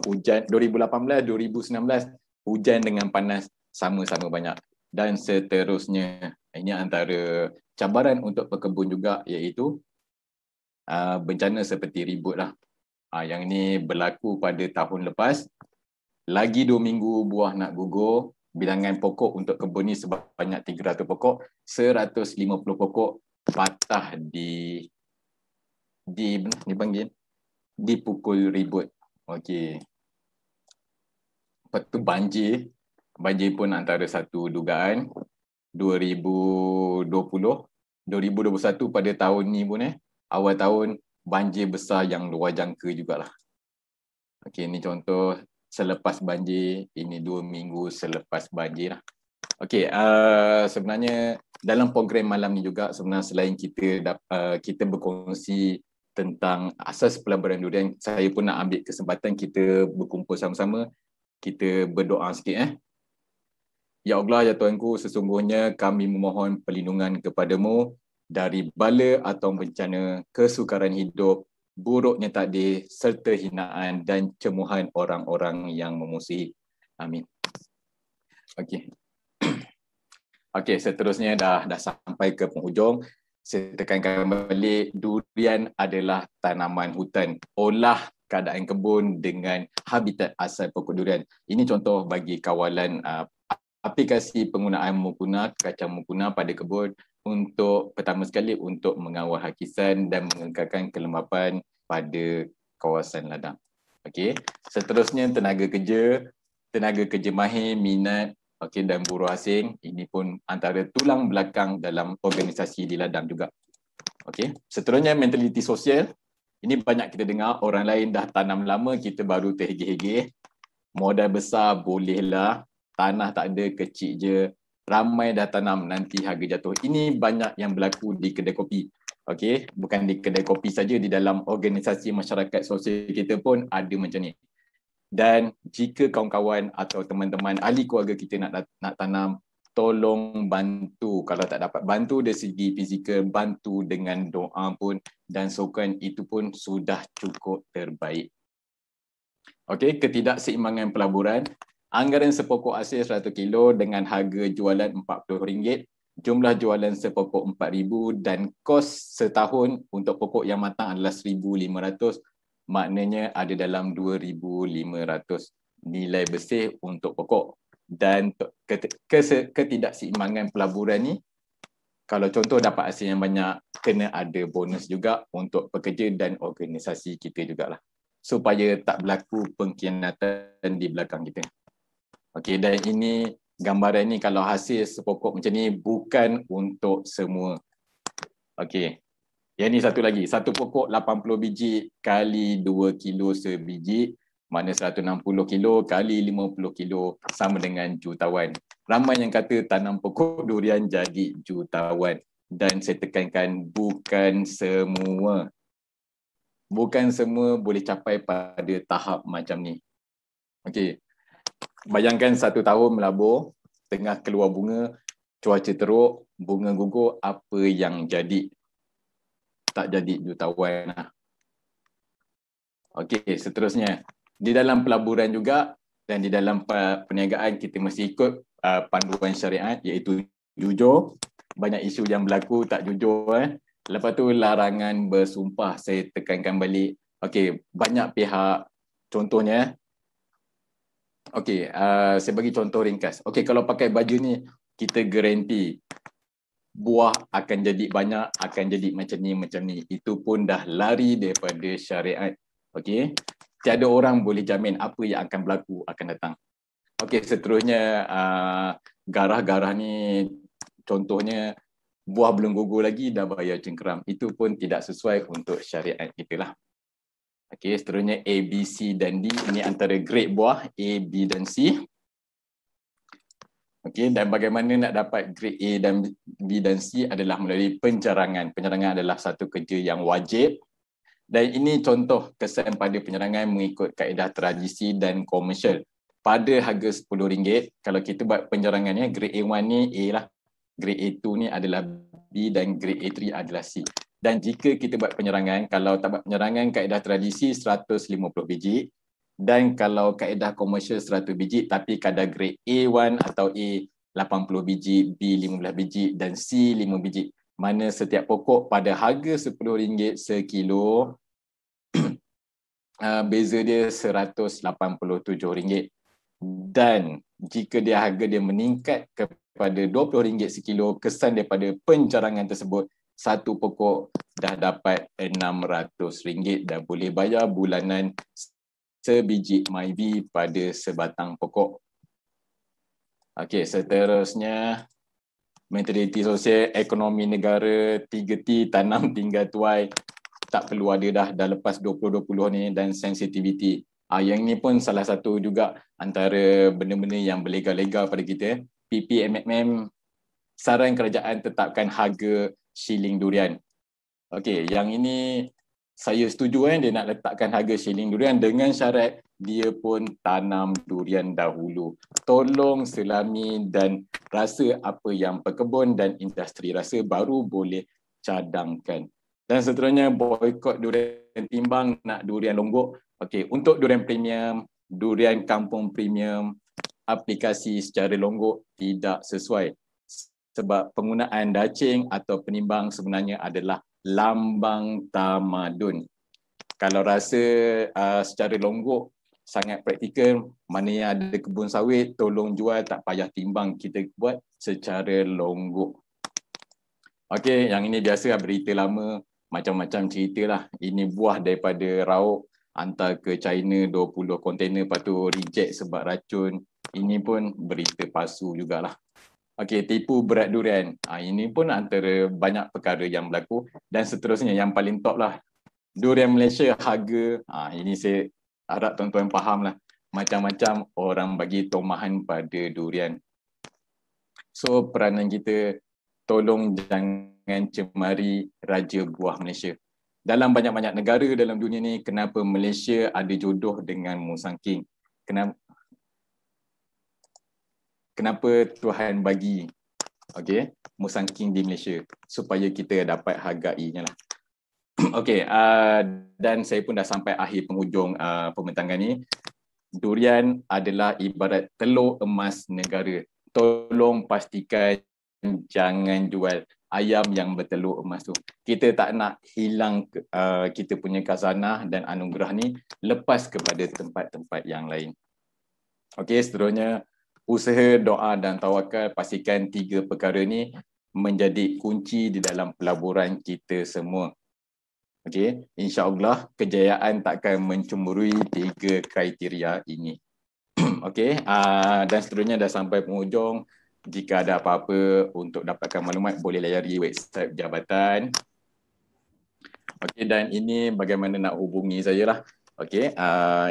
hujan, 2018, 2019 hujan dengan panas sama-sama banyak dan seterusnya. Ini antara cabaran untuk pekebun juga, iaitu bencana seperti ribut lah. Yang ini berlaku pada tahun lepas. Lagi 2 minggu buah nak gugur. Bilangan pokok untuk kebun ni sebanyak 300 pokok, 150 pokok patah dipukul ribut. Okey. Lepas tu banjir pun antara satu dugaan. 2020, 2021 pada tahun ni pun awal tahun banjir besar yang luar jangka jugalah. Okey, ini contoh selepas banjir, ini 2 minggu selepas banjir lah. Okey, sebenarnya dalam program malam ni juga sebenarnya selain kita berkongsi tentang asas pelaburan durian, saya pun nak ambil kesempatan kita berkumpul sama-sama, kita berdoa sikit. Ya Allah, ya Tuhanku, sesungguhnya kami memohon perlindungan kepadamu dari bala atau bencana, kesukaran hidup, buruknya takdir, serta hinaan dan cemuhan orang-orang yang memusuhi. Amin. Okey. Okey, seterusnya dah sampai ke penghujung. Saya tekankan balik, durian adalah tanaman hutan. Olah keadaan kebun dengan habitat asal pokok durian. Ini contoh bagi kawalan aplikasi penggunaan mukuna, kacang mukuna pada kebun untuk pertama sekali untuk mengawal hakisan dan mengekalkan kelembapan pada kawasan ladang. Okey, seterusnya tenaga kerja mahir, minat, okey, dan buruh asing. Ini pun antara tulang belakang dalam organisasi di ladang juga. Okey, seterusnya mentaliti sosial. Ini banyak kita dengar orang lain dah tanam lama, kita baru terhegeh-hegeh. Modal besar bolehlah, tanah tak ada, kecil je. Ramai dah tanam, nanti harga jatuh. Ini banyak yang berlaku di kedai kopi. Okey, bukan di kedai kopi saja, di dalam organisasi masyarakat sosial kita pun ada macam ni. Dan jika kawan-kawan atau teman-teman ahli keluarga kita nak tanam, tolong bantu. Kalau tak dapat bantu dari segi fizikal, bantu dengan doa pun dan sokongan itu pun sudah cukup terbaik. Okey, ketidakseimbangan pelaburan. Anggaran sepokok hasil 100 kilo dengan harga jualan RM40. Jumlah jualan sepokok 4,000 dan kos setahun untuk pokok yang matang adalah 1,500. Maknanya ada dalam 2,500 nilai bersih untuk pokok. Dan ketidakseimbangan pelaburan ni, kalau contoh dapat hasil yang banyak, kena ada bonus juga untuk pekerja dan organisasi kita jugalah, supaya tak berlaku pengkhianatan di belakang kita. Okey, dan ini gambaran ni kalau hasil sepokok macam ni bukan untuk semua. Okey. Yang ni satu lagi, satu pokok 80 biji kali 2 kilo sebiji, mana 160 kilo kali 50 kilo sama dengan jutawan. Ramai yang kata tanam pokok durian jadi jutawan. Dan saya tekankan bukan semua. Bukan semua boleh capai pada tahap macam ni. Okey. Bayangkan 1 tahun melabur, tengah keluar bunga, cuaca teruk, bunga gugur, apa yang jadi? Tak jadi jutawan lah. Okey, seterusnya. Di dalam pelaburan juga dan di dalam perniagaan kita mesti ikut panduan syariat, iaitu jujur. Banyak isu yang berlaku tak jujur. Lepas tu larangan bersumpah, saya tekankan balik. Okey, banyak pihak, contohnya, okey, saya bagi contoh ringkas. Okey, kalau pakai baju ni, kita garanti buah akan jadi banyak, akan jadi macam ni. Itu pun dah lari daripada syariat. Okey, tiada orang boleh jamin apa yang akan berlaku akan datang. Okey, seterusnya garah-garah ni, contohnya buah belum gugur lagi dah bayar cengkeram. Itu pun tidak sesuai untuk syariat kita lah. Okey, seterusnya A, B, C dan D. Ini antara grade buah A, B dan C. Okey, dan bagaimana nak dapat grade A dan B dan C adalah melalui penjarangan. Penjarangan adalah satu kerja yang wajib. Dan ini contoh kesan pada penjarangan mengikut kaedah tradisi dan komersial. Pada harga RM10, kalau kita buat penjarangannya, grade A1 ni A lah. Grade A2 ni adalah B dan grade A3 adalah C. Dan jika kita buat penjarangan, kalau tak buat penjarangan kaedah tradisi 150 biji. Dan kalau kaedah komersial 100 biji, tapi kadar grade A1 atau A 80 biji, B 15 biji dan C 5 biji. Mana setiap pokok pada harga RM10 sekilo, beza dia RM187. Dan jika harga dia meningkat kepada RM20 sekilo, kesan daripada penjarangan tersebut, satu pokok dah dapat RM600 dan boleh bayar bulanan sebiji MyV pada sebatang pokok. Okey, seterusnya mentaliti sosial, ekonomi negara, 3T, tanam tinggal tuai. tak perlu ada dah lepas 2020 ni, dan sensitivity. Yang ni pun salah satu juga antara benda-benda yang berlegal-legal pada kita. PPMMM, saran kerajaan tetapkan harga shilling durian. Okey, yang ini saya setuju dia nak letakkan harga shilling durian dengan syarat dia pun tanam durian dahulu. Tolong selami dan rasa apa yang pekebun dan industri rasa baru boleh cadangkan. Dan seterusnya, boikot durian timbang, nak durian longgok. Okey, untuk durian premium, durian kampung premium, aplikasi secara longgok tidak sesuai. Sebab penggunaan dacing atau penimbang sebenarnya adalah lambang tamadun. Kalau rasa secara longgok sangat praktikal, mana yang ada kebun sawit, tolong jual, tak payah timbang, kita buat secara longgok. Okey, yang ini biasa berita lama, macam-macam cerita lah. Ini buah daripada Rauk, hantar ke China 20 kontainer, lepas tu reject sebab racun. Ini pun berita palsu jugalah. Okey, tipu berat durian. Ini pun antara banyak perkara yang berlaku. Dan seterusnya, yang paling top lah, durian Malaysia harga, ini saya harap tuan-tuan faham lah. Macam-macam orang bagi tomahan pada durian. So, peranan kita, tolong jangan cemari Raja Buah Malaysia. Dalam banyak-banyak negara dalam dunia ni, kenapa Malaysia ada jodoh dengan Musang King? Kenapa Tuhan bagi Musang King di Malaysia? Supaya kita dapat hargainya lah. Okey, dan saya pun dah sampai akhir penghujung pembintangan ni. Durian adalah ibarat telur emas negara. Tolong pastikan jangan jual ayam yang bertelur emas tu. Kita tak nak hilang kita punya khazanah dan anugerah ni lepas kepada tempat-tempat yang lain. Okey, seterusnya, usaha, doa dan tawakal, pastikan 3 perkara ni menjadi kunci di dalam pelaburan kita semua. Okey, insya-Allah kejayaan takkan mencemburui 3 kriteria ini. Okey, dan seterusnya dah sampai penghujung. Jika ada apa-apa untuk dapatkan maklumat, boleh layari website jabatan. Okey, dan ini bagaimana nak hubungi saya lah. Okey,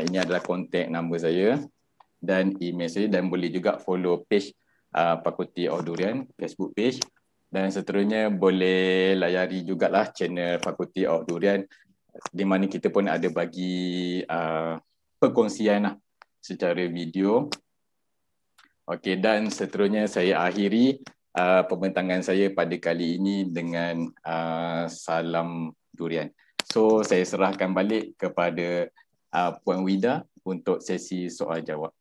ini adalah kontak nombor saya dan email saya, dan boleh juga follow page Fakulti of Durian, Facebook page. Dan seterusnya boleh layari jugalah channel Fakulti of Durian, di mana kita pun ada bagi perkongsian lah secara video. Okey, dan seterusnya saya akhiri pembintangan saya pada kali ini dengan salam durian. So, saya serahkan balik kepada Puan Wida untuk sesi soal jawab.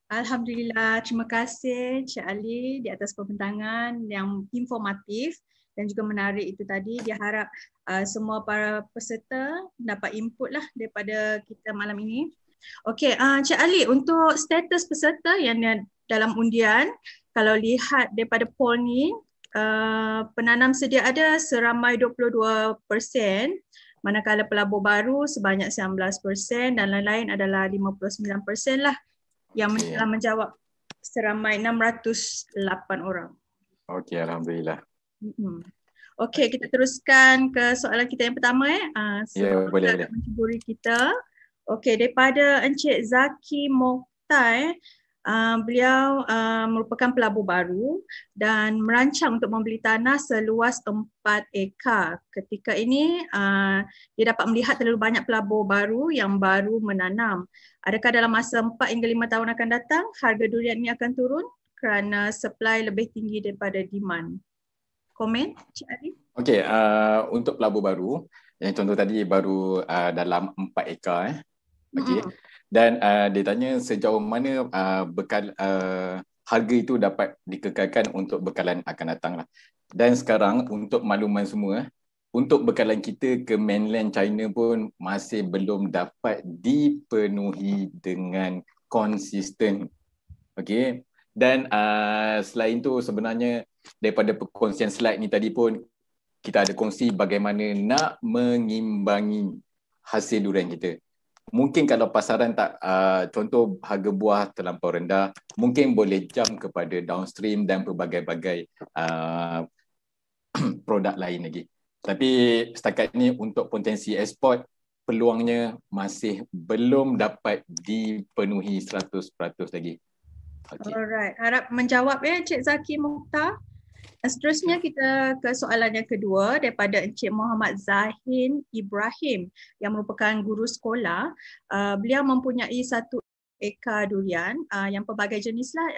Alhamdulillah, terima kasih Cik Ali di atas pembintangan yang informatif dan juga menarik itu tadi. Dia harap semua para peserta dapat input lah daripada kita malam ini. Okey, Cik Ali, untuk status peserta yang dalam undian, kalau lihat daripada poll ni, penanam sedia ada seramai 22%, manakala pelabur baru sebanyak 19% dan lain-lain adalah 59% lah yang telah menjawab seramai 608 orang.
Okey, Alhamdulillah.
Okey, kita teruskan ke soalan kita yang pertama.
Ya, boleh.
Mencuburi kita. Okey, daripada Encik Zaki Mokhtar, beliau merupakan pelabur baru dan merancang untuk membeli tanah seluas 4 ekar. Ketika ini dia dapat melihat terlalu banyak pelabur baru yang baru menanam. Adakah dalam masa 4 hingga 5 tahun akan datang harga durian ini akan turun kerana supply lebih tinggi daripada demand? Komen, Cik Ali?
Okey, untuk pelabur baru, yang contoh tadi baru dalam 4 ekar. Okey. Dan dia tanya sejauh mana harga itu dapat dikekalkan untuk bekalan akan datang lah. Dan sekarang untuk makluman semua, untuk bekalan kita ke mainland China pun masih belum dapat dipenuhi dengan konsisten. Okey. Dan selain tu sebenarnya daripada perkongsian slide ni tadi pun kita ada kongsi bagaimana nak mengimbangi hasil durian kita. Mungkin kalau pasaran tak, contoh harga buah terlampau rendah, mungkin boleh jump kepada downstream dan pelbagai-bagai produk lain lagi. Tapi setakat ni untuk potensi ekspor, peluangnya masih belum dapat dipenuhi 100% lagi. Okay.
Alright, harap menjawab ya Encik Zaki Mukhtar. Seterusnya kita ke soalan yang kedua daripada Encik Muhammad Zahin Ibrahim yang merupakan guru sekolah. Beliau mempunyai 1 ekar durian yang pelbagai jenis lah,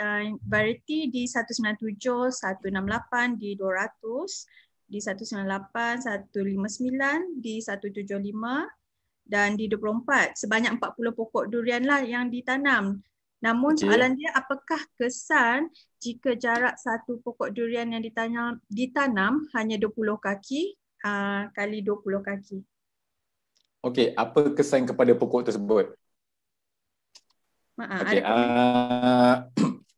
variety di 197, 168, di 200, di 198, 159, di 175 dan di 24. Sebanyak 40 pokok durian lah yang ditanam. Namun soalan dia, apakah kesan jika jarak satu pokok durian yang ditanam hanya 20 kaki kali 20 kaki?
Okey, apa kesan kepada pokok tersebut? Okey,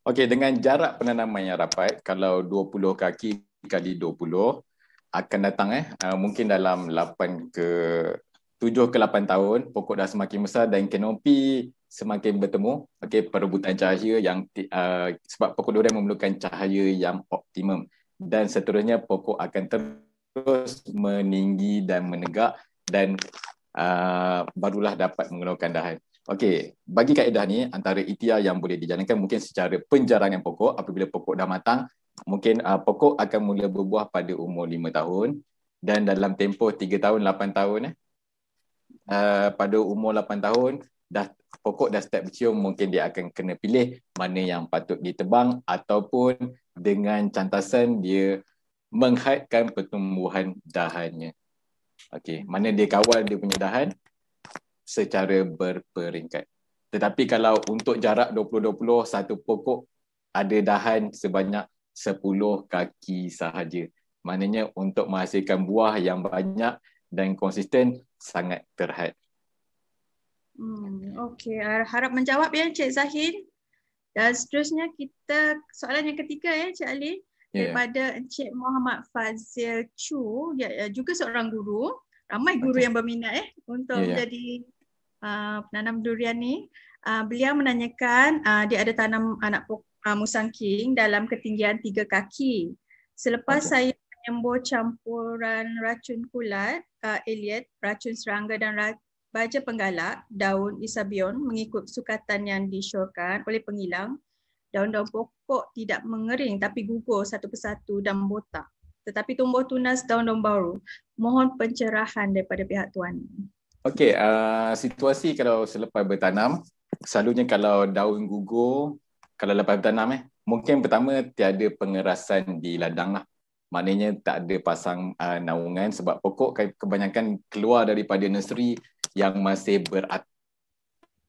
okey, dengan jarak penanaman yang rapat, kalau 20 kaki kali 20 akan datang mungkin dalam 7 ke 8 tahun pokok dah semakin besar dan kanopi semakin bertemu. Okey, perebutan cahaya yang sebab pokok durian memerlukan cahaya yang optimum dan seterusnya pokok akan terus meninggi dan menegak dan barulah dapat mengeluarkan dahan. Okey, bagi kaedah ni antara ikhtiar yang boleh dijalankan mungkin secara penjarangan pokok. Apabila pokok dah matang, mungkin pokok akan mula berbuah pada umur 5 tahun dan dalam tempoh 3 tahun 8 tahun pada umur 8 tahun pokok dah start bercium, mungkin dia akan kena pilih mana yang patut ditebang ataupun dengan cantasan dia menghadkan pertumbuhan dahannya. Okey, mana dia kawal dia punya dahan secara berperingkat. Tetapi kalau untuk jarak 20-20, satu pokok ada dahan sebanyak 10 kaki sahaja. Maknanya untuk menghasilkan buah yang banyak dan konsisten sangat terhad.
Okey, harap menjawab ya Encik Zahin. Dan seterusnya kita soalan yang ketiga ya Encik Ali, daripada Encik Muhammad Fazil Chu, juga seorang guru. Ramai guru yang berminat untuk menjadi penanam durian ni. Beliau menanyakan dia ada tanam anak musang king dalam ketinggian 3 kaki. Selepas saya menyembur campuran racun kulat, Elliot, racun serangga dan baja penggalak, daun isabion mengikut sukatan yang disyorkan oleh pengilang, daun-daun pokok tidak mengering tapi gugur satu persatu dan botak. Tetapi tumbuh tunas daun-daun baru. Mohon pencerahan daripada pihak tuan.
Okey, situasi kalau selepas bertanam, selalunya kalau daun gugur, kalau lepas bertanam mungkin pertama tiada pengerasan di ladang lah. Maknanya tak ada pasang naungan sebab pokok kebanyakan keluar daripada nursery yang masih beratap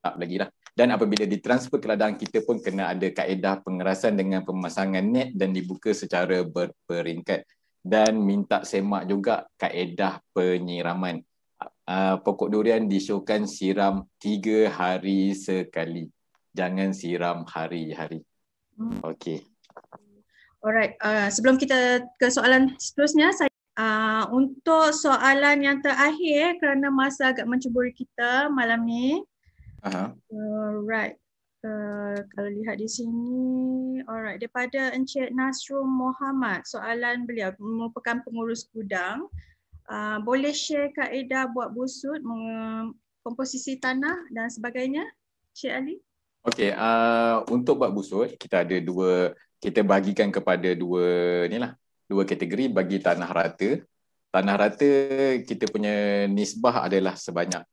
lagi lah. Dan apabila ditransfer ke ladang, kita pun kena ada kaedah pengerasan dengan pemasangan net dan dibuka secara berperingkat. Dan minta semak juga kaedah penyiraman. Pokok durian disyorkan siram 3 hari sekali. Jangan siram hari-hari. Okey.
Alright, sebelum kita ke soalan seterusnya, saya untuk soalan yang terakhir kerana masa agak mencuburi kita malam ni. Alright. Kalau lihat di sini, alright, daripada Encik Nasrum Muhammad, soalan beliau merupakan pengurus gudang. Boleh share kaedah buat busut, komposisi tanah dan sebagainya, Cik Ali?
Okey, untuk buat busut kita ada kita bahagikan kepada dua kategori bagi tanah rata. Tanah rata kita punya nisbah adalah sebanyak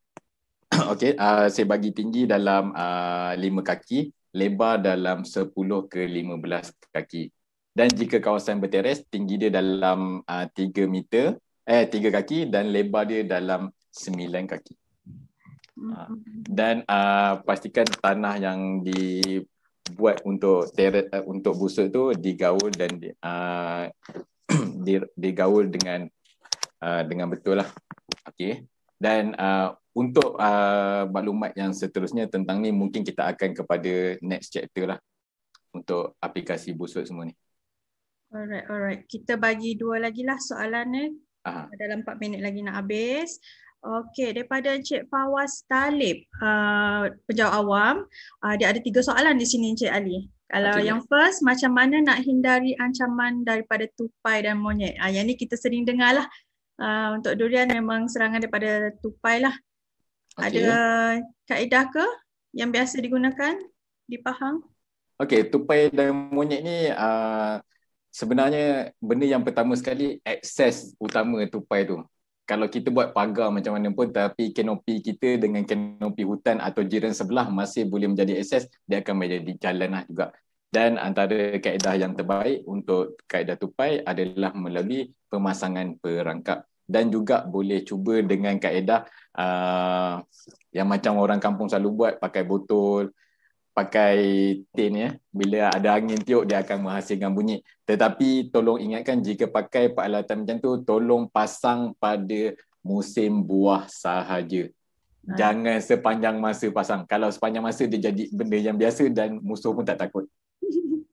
okey, saya bagi tinggi dalam 5 kaki, lebar dalam 10 ke 15 kaki. Dan jika kawasan berteres, tinggi dia dalam 3 kaki dan lebar dia dalam 9 kaki. Dan pastikan tanah yang dibuat untuk untuk busuk tu digaul dan digaul dengan betul lah. Okey. Dan untuk maklumat yang seterusnya tentang ni mungkin kita akan kepada next chapter lah untuk aplikasi busuk semua ni.
Alright. Kita bagi 2 lagi lah soalan ni. Dalam 4 minit lagi nak habis. Okey, daripada Encik Fawaz Talib, penjawat awam, dia ada 3 soalan di sini Encik Ali. Kalau yang first, macam mana nak hindari ancaman daripada tupai dan monyet? Yang ni kita sering dengar lah. Untuk durian memang serangan daripada tupai lah. Ada
Okey.
kaedah ke yang biasa digunakan di Pahang?
Okey, tupai dan monyet ni sebenarnya benda yang pertama sekali, akses utama tupai tu. Kalau kita buat pagar macam mana pun, tapi kanopi kita dengan kanopi hutan atau jiran sebelah masih boleh menjadi akses, dia akan menjadi jalan lah juga. Dan antara kaedah yang terbaik untuk kaedah tupai adalah melalui pemasangan perangkap. Dan juga boleh cuba dengan kaedah yang macam orang kampung selalu buat, pakai botol, pakai tin ya. Bila ada angin tiup dia akan menghasilkan bunyi. Tetapi tolong ingatkan jika pakai peralatan macam tu, tolong pasang pada musim buah sahaja. Jangan sepanjang masa pasang. Kalau sepanjang masa dia jadi benda yang biasa dan musuh pun tak takut.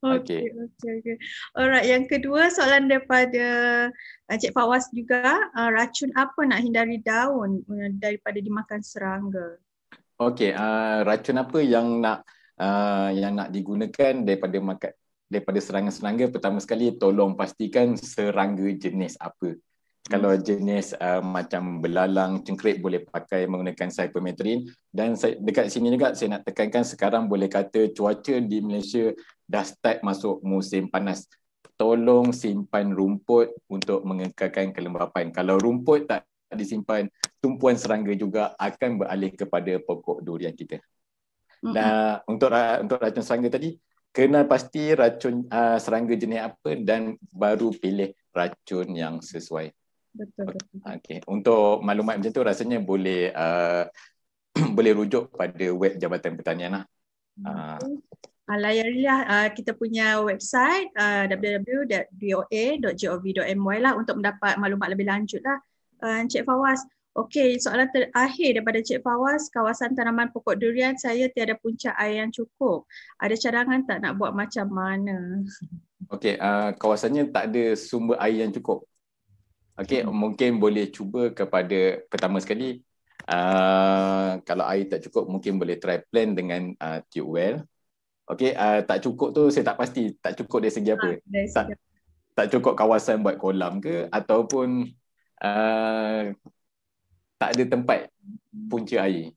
Okey, okey. Alright, yang kedua soalan daripada Cik Fawaz juga, racun apa nak hindari daun daripada dimakan serangga?
Okey, racun apa yang nak digunakan daripada serangga-serangga. Pertama sekali tolong pastikan serangga jenis apa. Kalau jenis macam belalang, cengkerik boleh pakai menggunakan cypermethrin. Dan dekat sini juga saya nak tekankan sekarang boleh kata cuaca di Malaysia dah start masuk musim panas. Tolong simpan rumput untuk mengekalkan kelembapan. Kalau rumput tak disimpan, tumpuan serangga juga akan beralih kepada pokok durian kita. Dan untuk racun serangga tadi, kena pasti racun serangga jenis apa dan baru pilih racun yang sesuai.
Betul.
Okey, untuk maklumat macam tu rasanya boleh boleh rujuk pada web Jabatan Pertanian lah.
Layarilah kita punya website www.doa.gov.my lah untuk mendapat maklumat lebih lanjut lah. Encik Fawaz, okey, soalan terakhir daripada Cik Fawaz, kawasan tanaman pokok durian saya tiada punca air yang cukup. Ada cadangan tak nak buat macam mana?
Okey, kawasannya tak ada sumber air yang cukup. Okey, mungkin boleh cuba kepada pertama sekali kalau air tak cukup mungkin boleh try plan dengan tube well. Okey, tak cukup tu saya tak pasti tak cukup dari segi apa. Tak cukup kawasan buat kolam ke ataupun tak ada tempat punca air.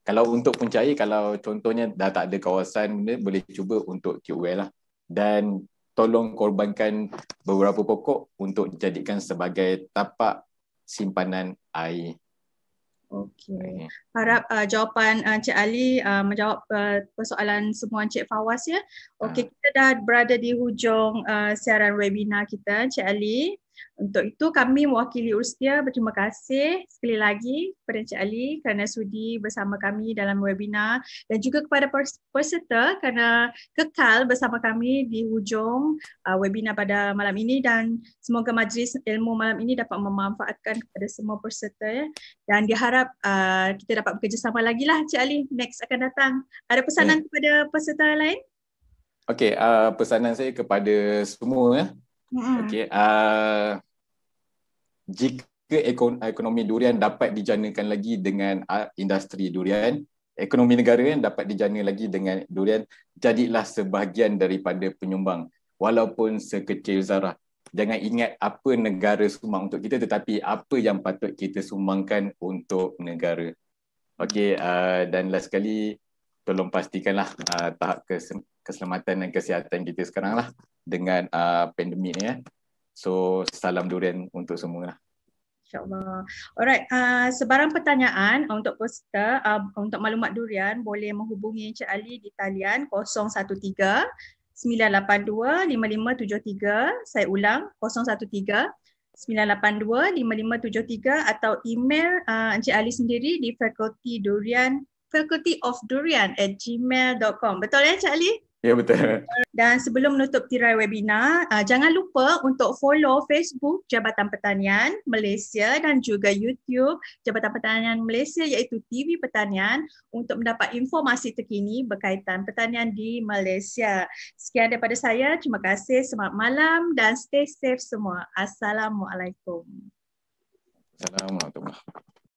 Kalau untuk punca air, kalau contohnya dah tak ada kawasan, boleh cuba untuk tube well lah. Dan tolong korbankan beberapa pokok untuk dijadikan sebagai tapak simpanan air.
Okey. Harap jawapan Encik Ali menjawab persoalan semua Encik Fawaz ya. Okey, kita dah berada di hujung siaran webinar kita Encik Ali. Untuk itu kami mewakili Urstia berterima kasih sekali lagi kepada Encik Ali kerana sudi bersama kami dalam webinar dan juga kepada peserta kerana kekal bersama kami di hujung webinar pada malam ini dan semoga majlis ilmu malam ini dapat memanfaatkan kepada semua peserta ya. Dan diharap kita dapat bekerjasama lagi lah Encik Ali next akan datang. Ada pesanan kepada peserta lain?
Okey, pesanan saya kepada semua ya. Okey, jika ekonomi durian dapat dijanakan lagi dengan industri durian, ekonomi negara dapat dijana lagi dengan durian, jadilah sebahagian daripada penyumbang walaupun sekecil zarah. Jangan ingat apa negara sumbang untuk kita, tetapi apa yang patut kita sumbangkan untuk negara. Okey, dan last sekali tolong pastikanlah tahap keselamatan dan kesihatan kita sekarang lah dengan pandemik ni ya. So salam durian untuk semua lah.
InsyaAllah. Alright, sebarang pertanyaan untuk peserta untuk maklumat durian boleh menghubungi Encik Ali di talian 013 982 5573. Saya ulang 013 982 5573 atau email Encik Ali sendiri di facultyofdurian@gmail.com. Betul ya Encik Ali?
Ya, betul.
Dan sebelum menutup tirai webinar, jangan lupa untuk follow Facebook Jabatan Pertanian Malaysia dan juga YouTube Jabatan Pertanian Malaysia iaitu TV Pertanian untuk mendapat informasi terkini berkaitan pertanian di Malaysia. Sekian daripada saya. Terima kasih. Selamat malam dan stay safe semua. Assalamualaikum.
Assalamualaikum.